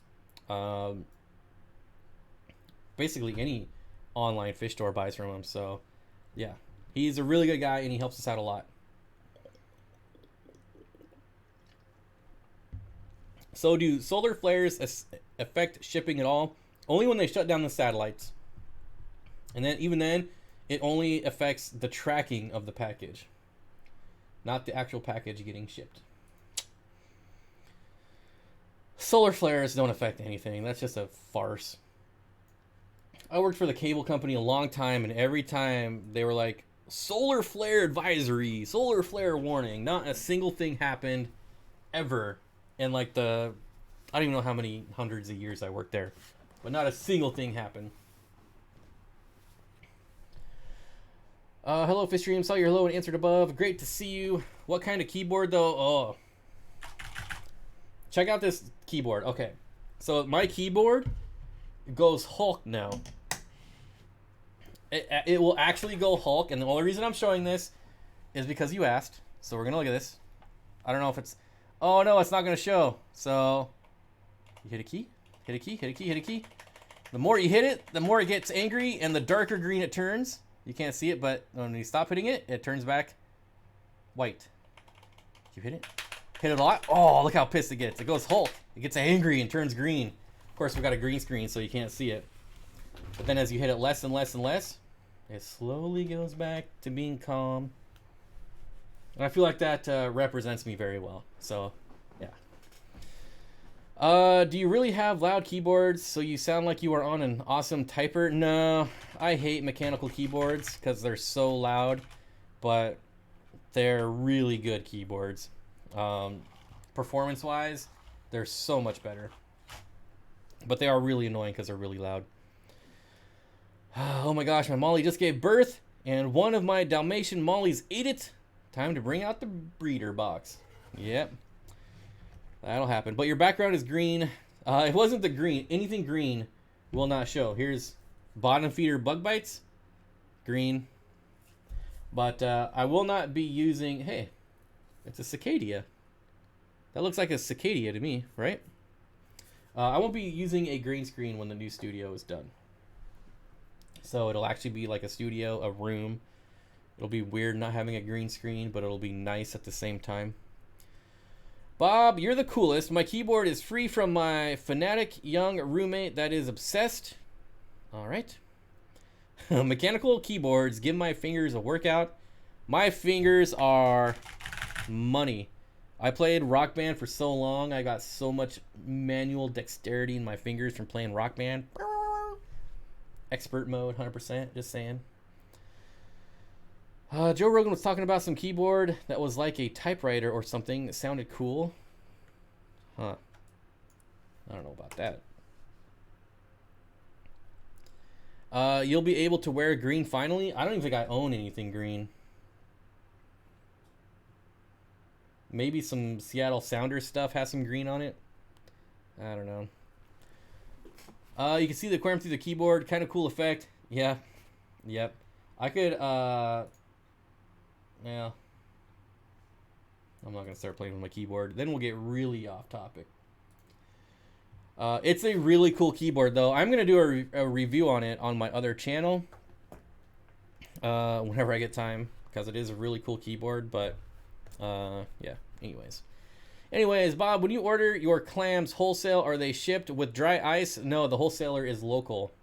Basically any online fish store buys from him. So yeah, he's a really good guy and he helps us out a lot. So do solar flares affect shipping at all? Only when they shut down the satellites. And then even then, it only affects the tracking of the package, not the actual package getting shipped. Solar flares don't affect anything. That's just a farce. I worked for the cable company a long time, and every time they were like, solar flare advisory, solar flare warning. Not a single thing happened ever. And like I don't even know how many hundreds of years I worked there, but not a single thing happened. Hello, Fish Stream. Saw your hello and answered above. Great to see you. What kind of keyboard though? Oh, check out this keyboard. Okay, so my keyboard goes Hulk now. It will actually go Hulk, and the only reason I'm showing this is because you asked. So we're gonna look at this. I don't know if it's. Oh no, it's not gonna show. So you hit a key, hit a key, hit a key, hit a key. The more you hit it, the more it gets angry, and the darker green it turns. You can't see it, but when you stop hitting it, it turns back white. You hit it. Hit it a lot. Oh, look how pissed it gets. It goes Hulk. It gets angry and turns green. Of course, we've got a green screen, so you can't see it. But then as you hit it less and less and less, it slowly goes back to being calm. And I feel like that represents me very well. So, yeah. Do you really have loud keyboards so you sound like you are on an awesome typer? No, I hate mechanical keyboards because they're so loud, but they're really good keyboards. Performance-wise, they're so much better. But they are really annoying because they're really loud. Oh my gosh, my Molly just gave birth, and one of my Dalmatian Mollies ate it. Time to bring out the breeder box. Yep. That'll happen. But your background is green. It wasn't the green. Anything green will not show. Here's bottom feeder bug bites. Green. But I will not be using... Hey, it's a cicadia. That looks like a cicadia to me, right? I won't be using a green screen when the new studio is done. So it'll actually be like a studio, a room. It'll be weird not having a green screen, but it'll be nice at the same time. Bob, you're the coolest. My keyboard is free from my fanatic young roommate that is obsessed. All right. Mechanical keyboards give my fingers a workout. My fingers are money. I played Rock Band for so long. I got so much manual dexterity in my fingers from playing Rock Band. Expert mode, 100%. Just saying. Joe Rogan was talking about some keyboard that was like a typewriter or something that sounded cool. Huh. I don't know about that. You'll be able to wear green finally? I don't even think I own anything green. Maybe some Seattle Sounders stuff has some green on it. I don't know. You can see the aquarium through the keyboard. Kind of cool effect. Yeah. Yep. I could, yeah. I'm not going to start playing with my keyboard. Then we'll get really off topic. It's a really cool keyboard, though. I'm going to do a review on it on my other channel. Whenever I get time. Because it is a really cool keyboard. But, yeah. Anyways, Bob, when you order your clams wholesale, are they shipped with dry ice? No, the wholesaler is local.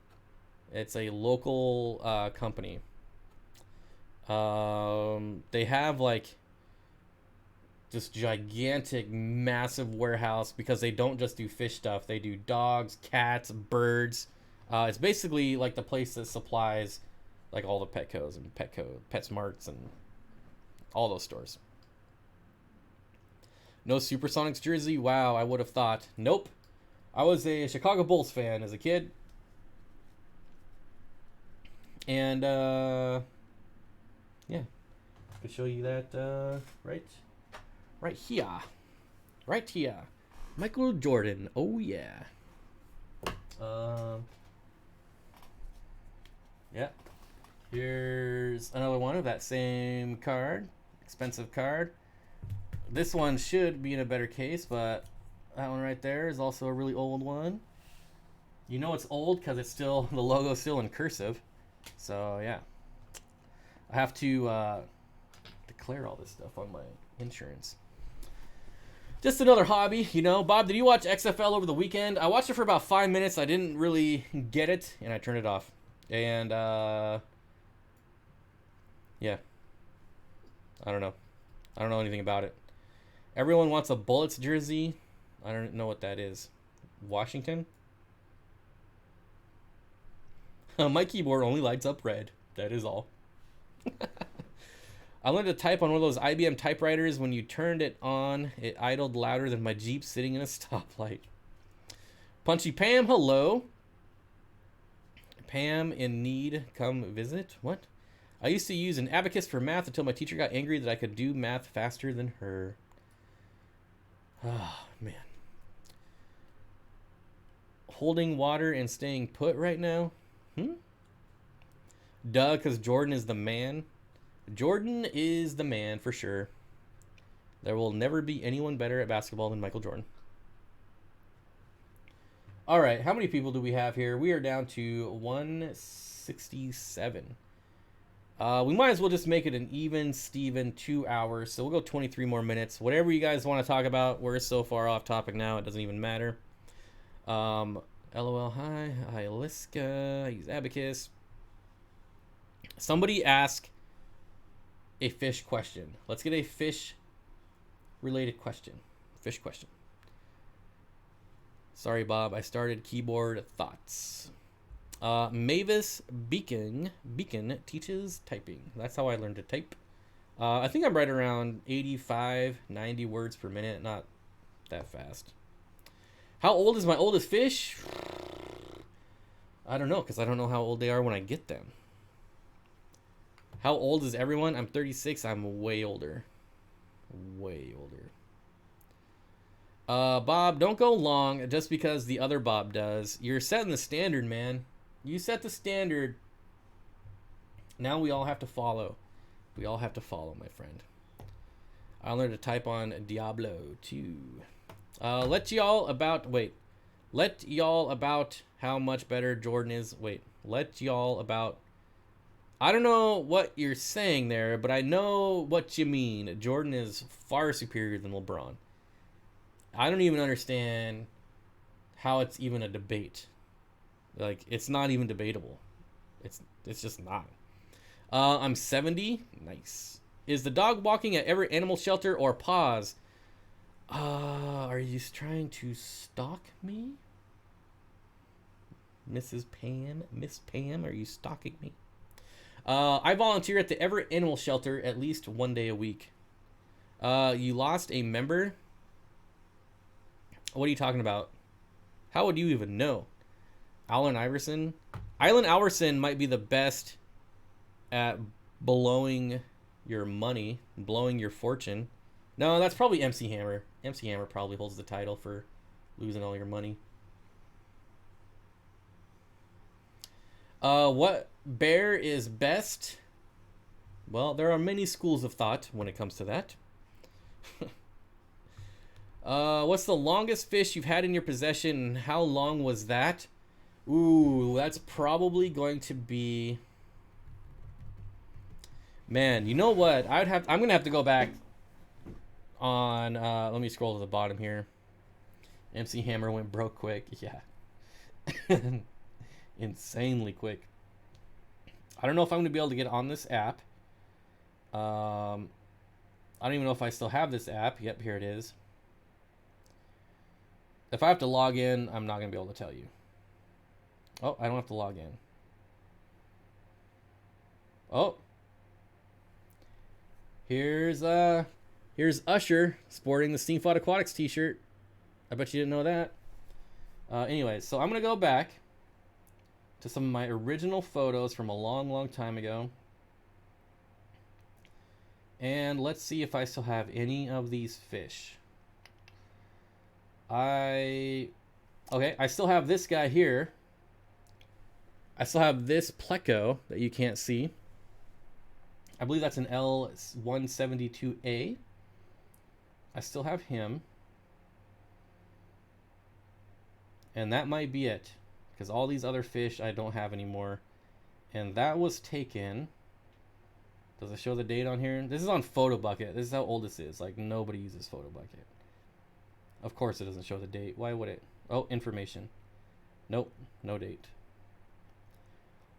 It's a local company. They have like this gigantic, massive warehouse because they don't just do fish stuff. They do dogs, cats, birds. It's basically like the place that supplies like all the Petcos and PetSmarts and all those stores. No Supersonics jersey? Wow, I would have thought. Nope. I was a Chicago Bulls fan as a kid. And yeah, I can show you that right here. Right here. Michael Jordan. Oh yeah. Yeah. Here's another one of that same card. Expensive card. This one should be in a better case, but that one right there is also a really old one. You know it's old because it's still, the logo's still in cursive. So yeah. I have to declare all this stuff on my insurance. Just another hobby, you know. Bob, did you watch XFL over the weekend? I watched it for about 5 minutes. I didn't really get it, and I turned it off. And yeah, I don't know. I don't know anything about it. Everyone wants a Bullets jersey. I don't know what that is. Washington? My keyboard only lights up red. That is all. I learned to type on one of those IBM typewriters. When you turned it on, it idled louder than my Jeep sitting in a stoplight. Punchy Pam, hello. Pam in need, come visit. What? I used to use an abacus for math until my teacher got angry that I could do math faster than her. Oh, man. Holding water and staying put right now? Duh, because Jordan is the man. Jordan is the man for sure. There will never be anyone better at basketball than Michael Jordan. All right, how many people do we have here? We are down to 167. We might as well just make it an even Steven 2 hours. So we'll go 23 more minutes. Whatever you guys want to talk about. We're so far off topic now, it doesn't even matter. LOL, hi. Hi, Aliska. I use Abacus. Somebody ask a fish question. Let's get a fish related question. Fish question. Sorry, Bob. I started keyboard thoughts. Mavis Beacon teaches typing. That's how I learned to type. I think I'm right around 85, 90 words per minute. Not that fast. How old is my oldest fish? I don't know, because I don't know how old they are when I get them. How old is everyone? I'm 36. I'm way older. Way older. Bob, don't go long just because the other Bob does. You're setting the standard, man. You set the standard. Now we all have to follow. We all have to follow, my friend. I learned to type on Diablo 2. Let y'all about how much better Jordan is. Let y'all about. I don't know what you're saying there, but I know what you mean. Jordan is far superior than LeBron. I don't even understand how it's even a debate. Like, it's not even debatable. It's just not. I'm 70. Nice. Is the dog walking at every animal shelter or pause? Are you trying to stalk me? Mrs. Pam? Miss Pam, are you stalking me? I volunteer at the Everett Animal Shelter at least one day a week. You lost a member? What are you talking about? How would you even know? Allen Iverson? Allen Iverson might be the best at blowing your money, blowing your fortune. No, that's probably MC Hammer. MC Hammer probably holds the title for losing all your money. What bear is best? Well, there are many schools of thought when it comes to that. What's the longest fish you've had in your possession? How long was that? Ooh, that's probably going to be... Man, you know what? I'm gonna have to go back on... let me scroll to the bottom here. MC Hammer went broke quick. Yeah. Insanely quick. I don't know if I'm going to be able to get on this app. I don't even know if I still have this app. Yep, here it is. If I have to log in, I'm not going to be able to tell you. Oh, I don't have to log in. Oh. Here's Usher sporting the Steamfod Aquatics t-shirt. I bet you didn't know that. Anyway, so I'm going to go back to some of my original photos from a long, long time ago. And let's see if I still have any of these fish. Okay, I still have this guy here. I still have this pleco that you can't see. I believe that's an L172A. I still have him. And that might be it, because all these other fish I don't have anymore. And that was taken... Does it show the date on here? This is on PhotoBucket. This is how old this is. Like, nobody uses PhotoBucket. Of course it doesn't show the date. Why would it? Oh, information. Nope, no date.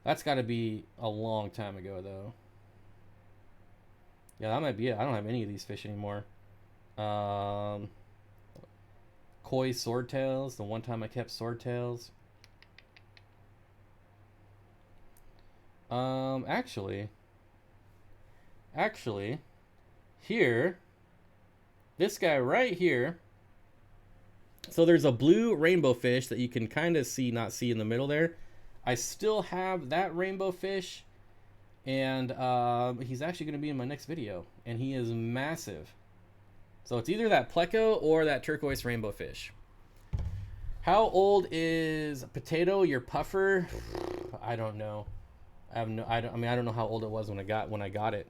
That's got to be a long time ago, though. Yeah, that might be it. I don't have any of these fish anymore. Koi swordtails. The one time I kept swordtails. Actually, here, this guy right here. So there's a blue rainbow fish that you can kind of see, not see in the middle there. I still have that rainbow fish, and he's actually going to be in my next video, and he is massive. So it's either that pleco or that turquoise rainbow fish. How old is Potato, your puffer? I don't know. I don't know how old it was when I got it.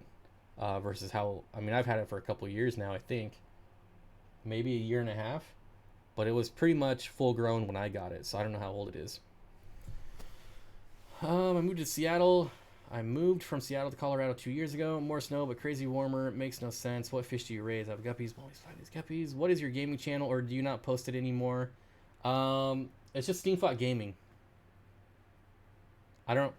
Versus how, I've had it for a couple years now, I think. Maybe a year and a half. But it was pretty much full grown when I got it, so I don't know how old it is. I moved to Seattle. I moved from Seattle to Colorado 2 years ago. More snow, but crazy warmer. It makes no sense. What fish do you raise? I have guppies. Always find these guppies. What is your gaming channel, or do you not post it anymore? It's just Steamfot Gaming. I don't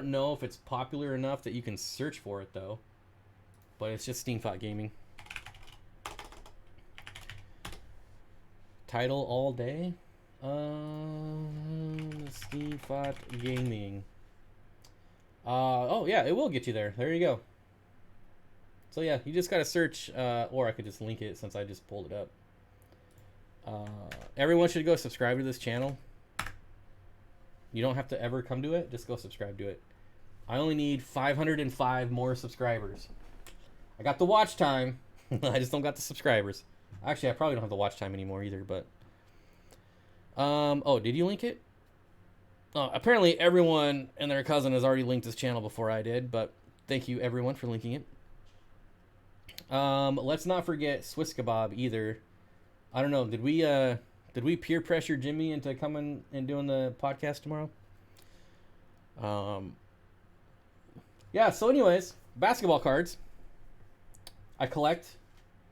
know if it's popular enough that you can search for it, though. But it's just Steamfot Gaming. Title all day? Steamfot Gaming. Oh yeah, it will get you there. There you go. So yeah, you just gotta search, or I could just link it since I just pulled it up. Everyone should go subscribe to this channel. You don't have to ever come to it. Just go subscribe to it. I only need 505 more subscribers. I got the watch time. I just don't got the subscribers. Actually, I probably don't have the watch time anymore either, but... oh, did you link it? Oh, apparently everyone and their cousin has already linked this channel before I did, but thank you everyone for linking it. Let's not forget Swiss Kebab either. I don't know, did we peer pressure Jimmy into coming and doing the podcast tomorrow? Yeah, so anyways, basketball cards. I collect,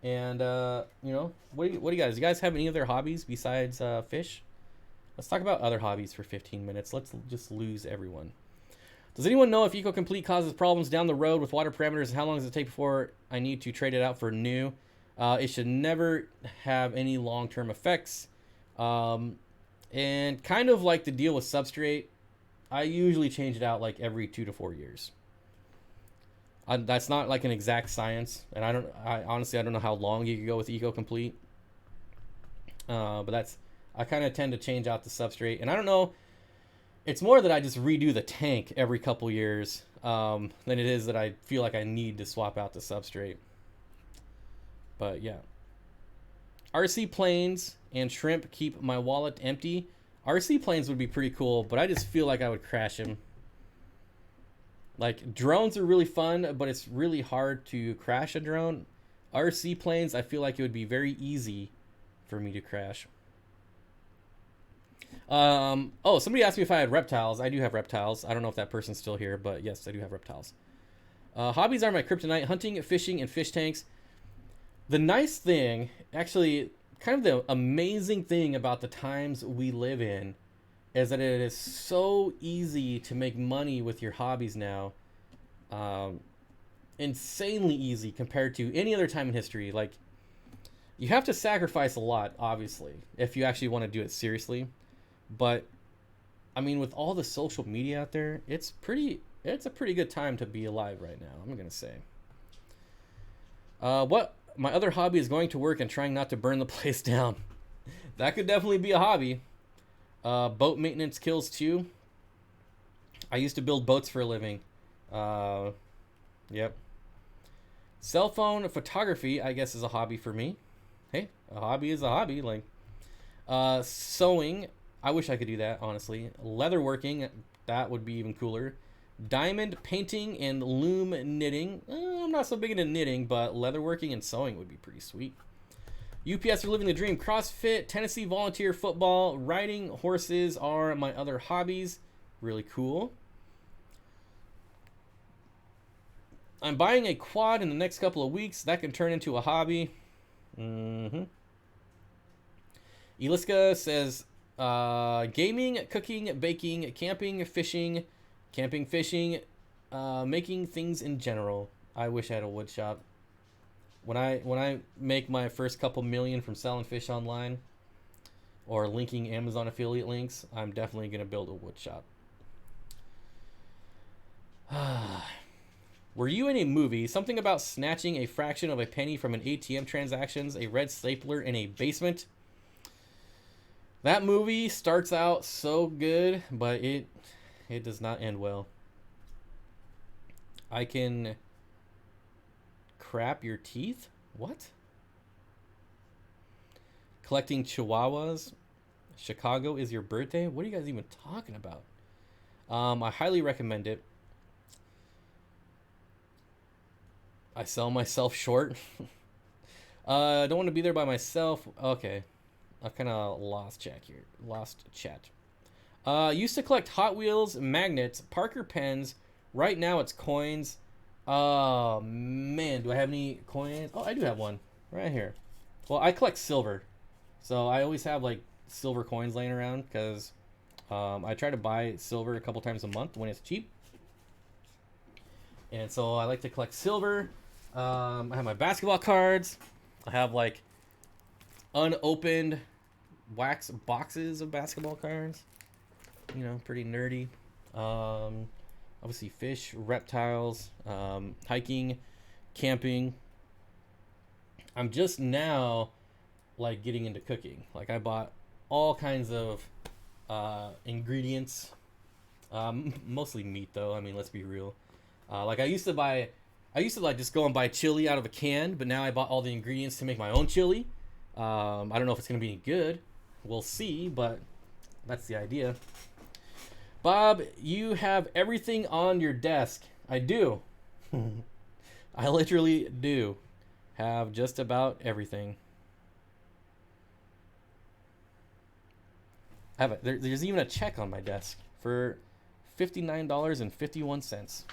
and you know, what do you guys? You guys have any other hobbies besides fish? Let's talk about other hobbies for 15 minutes. Let's just lose everyone. Does anyone know if EcoComplete causes problems down the road with water parameters, and how long does it take before I need to trade it out for new? It should never have any long-term effects. And kind of like the deal with substrate, I usually change it out like every 2 to 4 years. That's not like an exact science, and I honestly don't know how long you could go with EcoComplete. But I kind of tend to change out the substrate, and I don't know. It's more that I just redo the tank every couple years than it is that I feel like I need to swap out the substrate. But yeah, RC planes and shrimp keep my wallet empty. RC planes would be pretty cool, but I just feel like I would crash them. Like, drones are really fun, but it's really hard to crash a drone. RC planes, I feel like it would be very easy for me to crash. Oh, somebody asked me if I had reptiles. I do have reptiles. I don't know if that person's still here, but yes, I do have reptiles. Hobbies are my kryptonite: hunting, fishing, and fish tanks. The nice thing, actually, kind of the amazing thing about the times we live in, is that it is so easy to make money with your hobbies now. Insanely easy compared to any other time in history. Like, you have to sacrifice a lot, obviously, if you actually want to do it seriously. But I mean, with all the social media out there, it's a pretty good time to be alive right now, I'm gonna say. What my other hobby is going to work and trying not to burn the place down. That could definitely be a hobby. Boat maintenance kills too. I used to build boats for a living. Yep. Cell phone photography, I guess, is a hobby for me. Hey, a hobby is a hobby. Like, sewing, I wish I could do that, honestly. Leatherworking, that would be even cooler. Diamond painting and loom knitting. I'm not so big into knitting, but leatherworking and sewing would be pretty sweet. UPS are living the dream. CrossFit, Tennessee volunteer football, riding horses are my other hobbies. Really cool. I'm buying a quad in the next couple of weeks. That can turn into a hobby. Eliska says, gaming, cooking, baking, camping, fishing, making things in general. I wish I had a wood shop. When I make my first couple million from selling fish online or linking Amazon affiliate links, I'm definitely going to build a wood shop. Were you in a movie, something about snatching a fraction of a penny from an ATM transactions, a red stapler in a basement? That movie starts out so good, but it does not end well. I can crap your teeth? What? Collecting chihuahuas? Chicago is your birthday? What are you guys even talking about? I highly recommend it. I sell myself short. I don't want to be there by myself. Okay. I've kind of lost chat here. Lost chat. Used to collect Hot Wheels, magnets, Parker pens. Right now it's coins. Oh, man. Do I have any coins? Oh, I do have one. Right here. Well, I collect silver. So I always have, like, silver coins laying around because I try to buy silver a couple times a month when it's cheap. And so I like to collect silver. I have my basketball cards. I have, like, unopened wax boxes of basketball cards. You know, pretty nerdy. Obviously fish, reptiles, hiking, camping. I'm just now, like, getting into cooking. Like, I bought all kinds of ingredients. Mostly meat, though. I mean, let's be real. Like, I used to like just go and buy chili out of a can, but now I bought all the ingredients to make my own chili. I don't know if it's gonna be any good. We'll see, but that's the idea. Bob, you have everything on your desk. I do. I literally do have just about everything. I have there's even a check on my desk for $59.51.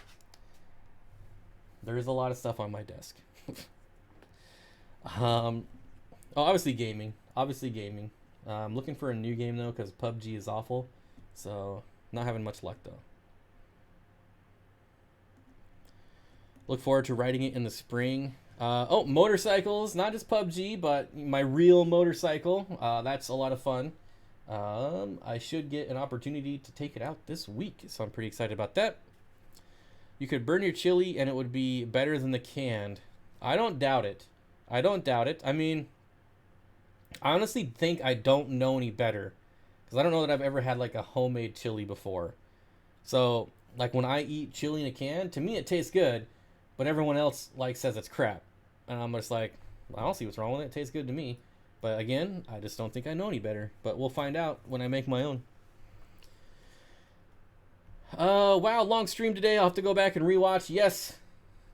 There is a lot of stuff on my desk. Obviously gaming. I'm looking for a new game, though, because PUBG is awful. So, not having much luck, though. Look forward to riding it in the spring. Motorcycles. Not just PUBG, but my real motorcycle. That's a lot of fun. I should get an opportunity to take it out this week, so I'm pretty excited about that. You could burn your chili and it would be better than the canned. I don't doubt it. I mean, I honestly think I don't know any better. Because I don't know that I've ever had, like, a homemade chili before. So, like, when I eat chili in a can, to me it tastes good. But everyone else, like, says it's crap. And I'm just like, I don't see what's wrong with it. It tastes good to me. But again, I just don't think I know any better. But we'll find out when I make my own. Wow, long stream today. I'll have to go back and rewatch. Yes.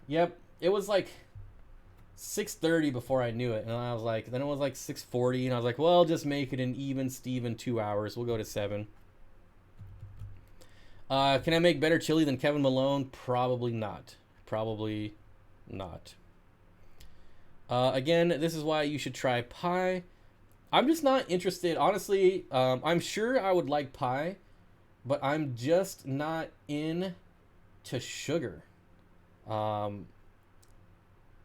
Yep. It was like 6:30 before I knew it. And I was like, then it was like 6:40. And I was like, well, just make it an even Steven 2 hours. We'll go to 7. Can I make better chili than Kevin Malone? Probably not. Again, this is why you should try pie. I'm just not interested. Honestly, I'm sure I would like pie. But I'm just not into sugar. I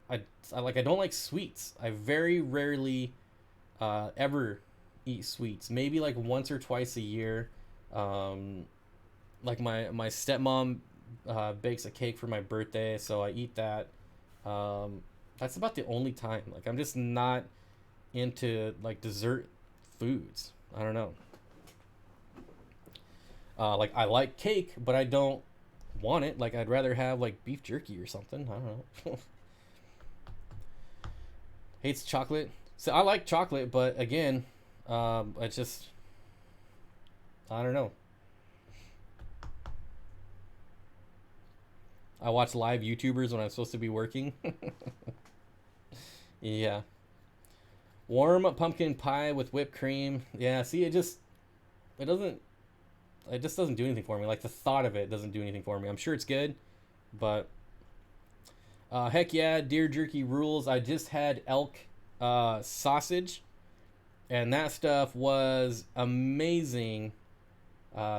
don't like sweets. I very rarely ever eat sweets. Maybe like once or twice a year. Like my stepmom bakes a cake for my birthday, so I eat that. That's about the only time. Like, I'm just not into, like, dessert foods. I don't know. Like I like cake, but I don't want it. Like I'd rather have like beef jerky or something. I don't know. Hates chocolate. So I like chocolate, but again, I just I don't know. I watch live YouTubers when I'm supposed to be working. Yeah. Warm pumpkin pie with whipped cream. Yeah, see it doesn't it just doesn't do anything for me. Like the thought of it doesn't do anything for me. I'm sure it's good, but heck yeah, deer jerky rules. I just had elk sausage, and that stuff was amazing,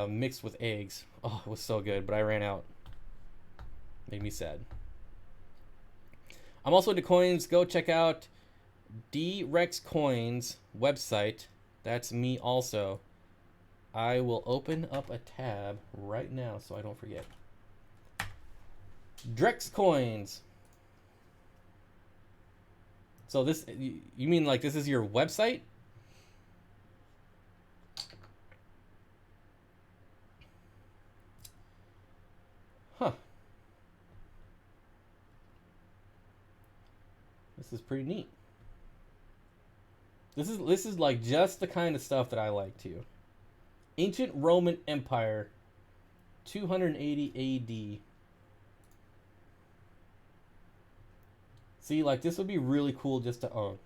mixed with eggs. Oh, it was so good, but I ran out. Made me sad. I'm also into coins. Go check out D-Rex Coins website. That's me also. I will open up a tab right now so I don't forget. Drex Coins. So this, you mean like this is your website? Huh. This is pretty neat. This is like just the kind of stuff that I like too. Ancient Roman Empire, 280 AD. See, like this would be really cool just to own.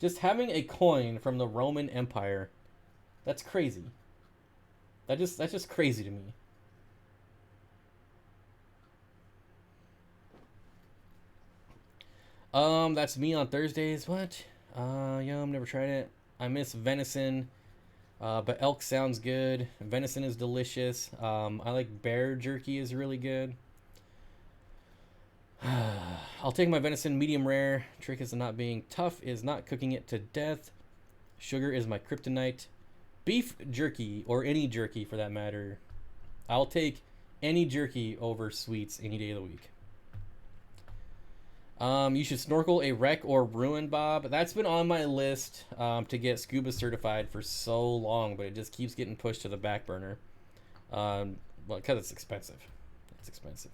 Just having a coin from the Roman Empire, that's crazy. That's just crazy to me. That's me on Thursdays. What? Yum, never tried it. I miss venison. But elk sounds good. Venison is delicious. I like bear jerky is really good. I'll take my venison medium rare. Trick is not being tough, is not cooking it to death. Sugar is my kryptonite. Beef jerky, or any jerky for that matter. I'll take any jerky over sweets any day of the week. You should snorkel a wreck or ruin, Bob. That's been on my list to get scuba certified for so long, but it just keeps getting pushed to the back burner. Well, because it's expensive. It's expensive.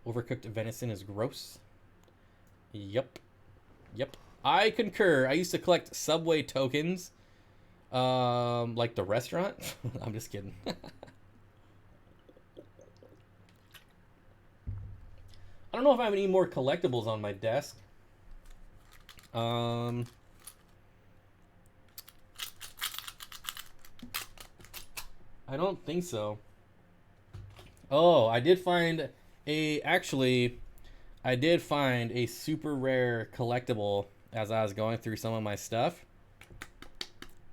Overcooked venison is gross. Yep. Yep. I concur. I used to collect Subway tokens, like the restaurant. I'm just kidding. I don't know if I have any more collectibles on my desk. I don't think so. Oh, I did find I did find a super rare collectible as I was going through some of my stuff.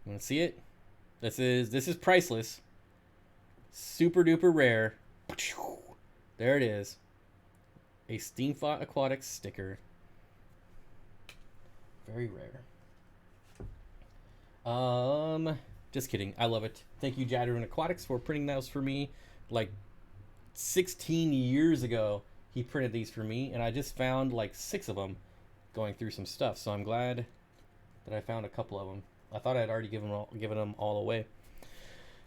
You want to see it? This is priceless. Super duper rare. There it is. A Steamfought Aquatics sticker. Very rare. Just kidding. I love it. Thank you, Jadron Aquatics, for printing those for me. Like 16 years ago, he printed these for me, and I just found like 6 of them going through some stuff. So I'm glad that I found a couple of them. I thought I'd already given them all away.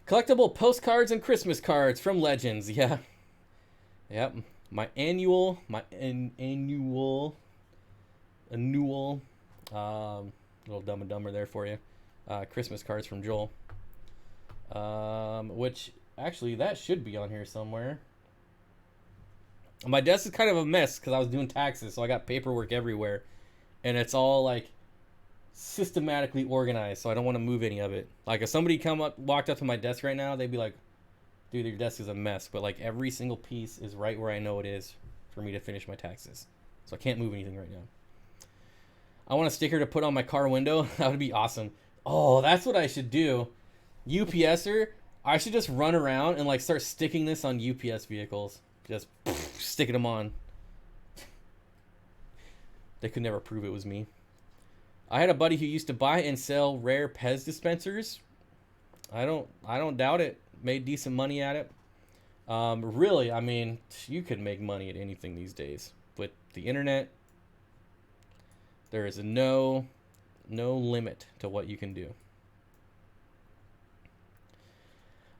Collectible postcards and Christmas cards from Legends. Yeah. Yep. My annual, little Dumb and Dumber there for you. Christmas cards from Joel. Which actually that should be on here somewhere. My desk is kind of a mess because I was doing taxes, so I got paperwork everywhere, and it's all like systematically organized. So I don't want to move any of it. Like if somebody walked up to my desk right now, they'd be like, dude, your desk is a mess, but like every single piece is right where I know it is for me to finish my taxes. So I can't move anything right now. I want a sticker to put on my car window. That would be awesome. Oh, that's what I should do. UPSer, I should just run around and like start sticking this on UPS vehicles. Just sticking them on. They could never prove it was me. I had a buddy who used to buy and sell rare Pez dispensers. I don't doubt it. Made decent money at it. Really, I mean, you could make money at anything these days. With the internet, there is no limit to what you can do.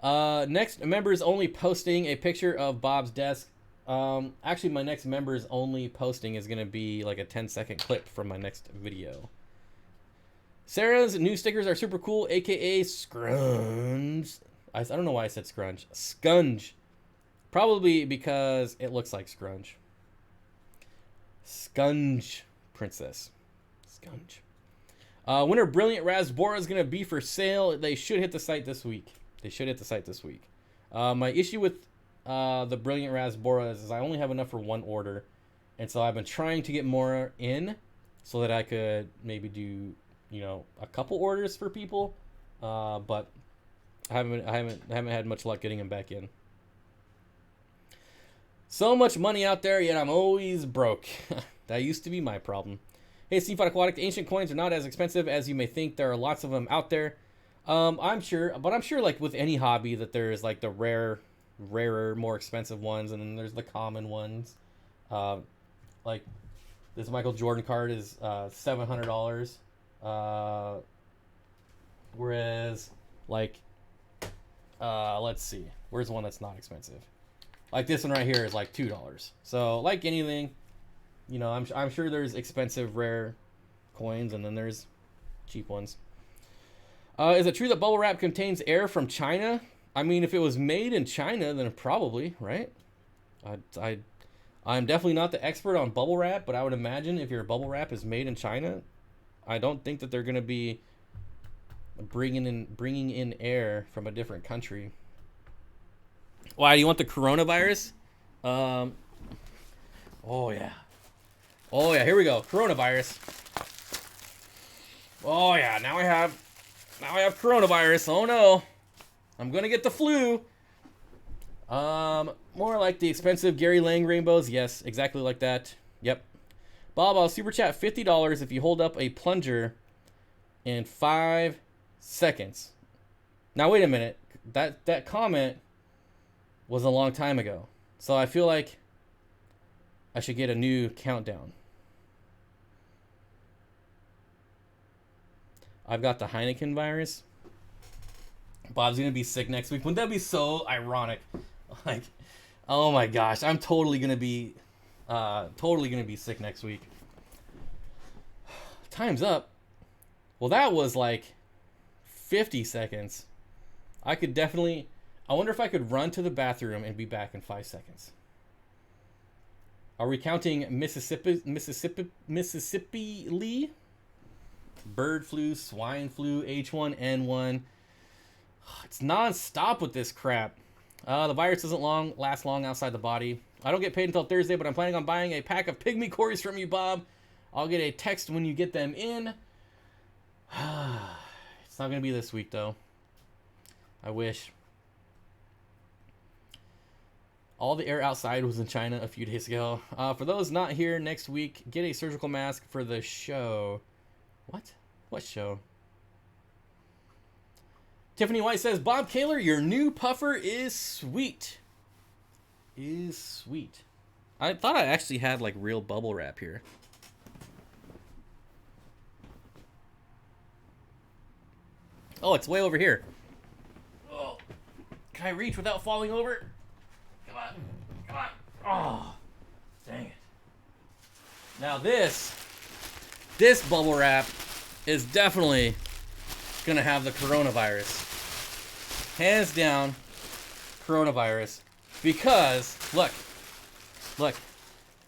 Next, members only posting a picture of Bob's desk. Actually, my next members only posting is going to be like a 10-second clip from my next video. Sarah's new stickers are super cool, aka Scrunge. I don't know why I said Scrunge. Scunge. Probably because it looks like Scrunge. Scunge Princess. Scunge. Winter Brilliant Rasbora is going to be for sale. They should hit the site this week. My issue with the Brilliant Rasbora is I only have enough for one order. And so I've been trying to get more in so that I could maybe do, you know, a couple orders for people. But I haven't had much luck getting them back in. So much money out there, yet I'm always broke. That used to be my problem. Hey, Seafood Aquatic, the ancient coins are not as expensive as you may think. There are lots of them out there. I'm sure like with any hobby that there's like the rarer, more expensive ones, and then there's the common ones. Like this Michael Jordan card is $700. Whereas like let's see, where's one that's not expensive? Like this one right here is like $2. So like anything, you know, I'm sure there's expensive rare coins and then there's cheap ones. Is it true that bubble wrap contains air from China? I mean, if it was made in China, then probably, right? I'm definitely not the expert on bubble wrap, but I would imagine if your bubble wrap is made in China, I don't think that they're going to be bringing in air from a different country. Why, do you want the coronavirus? Oh yeah, here we go. Coronavirus. Oh yeah, now I have coronavirus. Oh no, I'm gonna get the flu. More like the expensive Gary Lang rainbows. Yes, exactly like that. Yep. Bob, I'll super chat $50 if you hold up a plunger in 5 seconds. Now wait a minute. That comment was a long time ago. So I feel like I should get a new countdown. I've got the Heineken virus. Bob's gonna be sick next week. Wouldn't that be so ironic? Like, oh my gosh, I'm totally gonna be sick next week. Time's up. Well, that was like 50 seconds. I wonder if I could run to the bathroom and be back in 5 seconds. Are we counting Mississippi Lee? Bird flu, swine flu, H1N1. It's non-stop with this crap. The virus doesn't last long outside the body. I don't get paid until Thursday, but I'm planning on buying a pack of Pygmy Cories from you, Bob. I'll get a text when you get them in. It's not going to be this week, though. I wish. All the air outside was in China a few days ago. For those not here next week, get a surgical mask for the show. What? What show? Tiffany White says, Bob Kaler, your new puffer is sweet. I thought I actually had like real bubble wrap here. Oh, it's way over here. Oh, can I reach without falling over? Come on. Oh, dang it. Now this bubble wrap is definitely gonna have the coronavirus. Hands down, coronavirus. Because, look.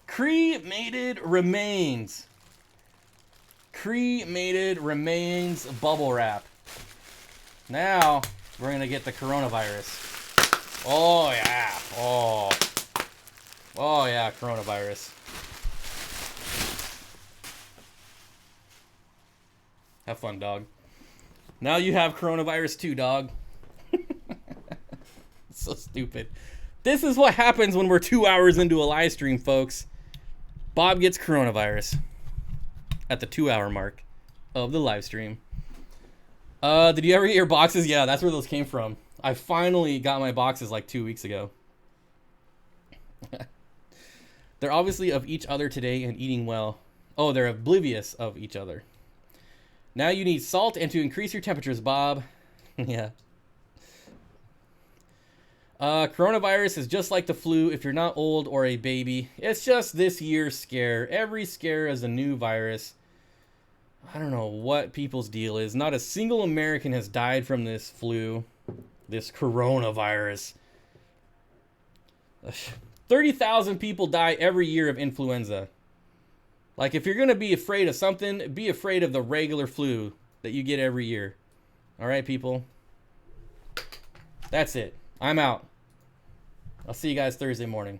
Cremated remains bubble wrap. Now, we're gonna get the coronavirus. Oh yeah. Oh yeah, coronavirus. Have fun, dog. Now you have coronavirus too, dog. So stupid. This is what happens when we're 2 hours into a live stream, folks. Bob gets coronavirus at the 2-hour mark of the live stream. Did you ever get your boxes? Yeah, that's where those came from. I finally got my boxes like 2 weeks ago. They're obviously of each other today and eating well. Oh, they're oblivious of each other. Now you need salt and to increase your temperatures, Bob. Yeah. Coronavirus is just like the flu if you're not old or a baby. It's just this year's scare. Every scare is a new virus. I don't know what people's deal is. Not a single American has died from this flu, this coronavirus. 30,000 people die every year of influenza. Like, if you're going to be afraid of something, be afraid of the regular flu that you get every year. All right, people? That's it. I'm out. I'll see you guys Thursday morning.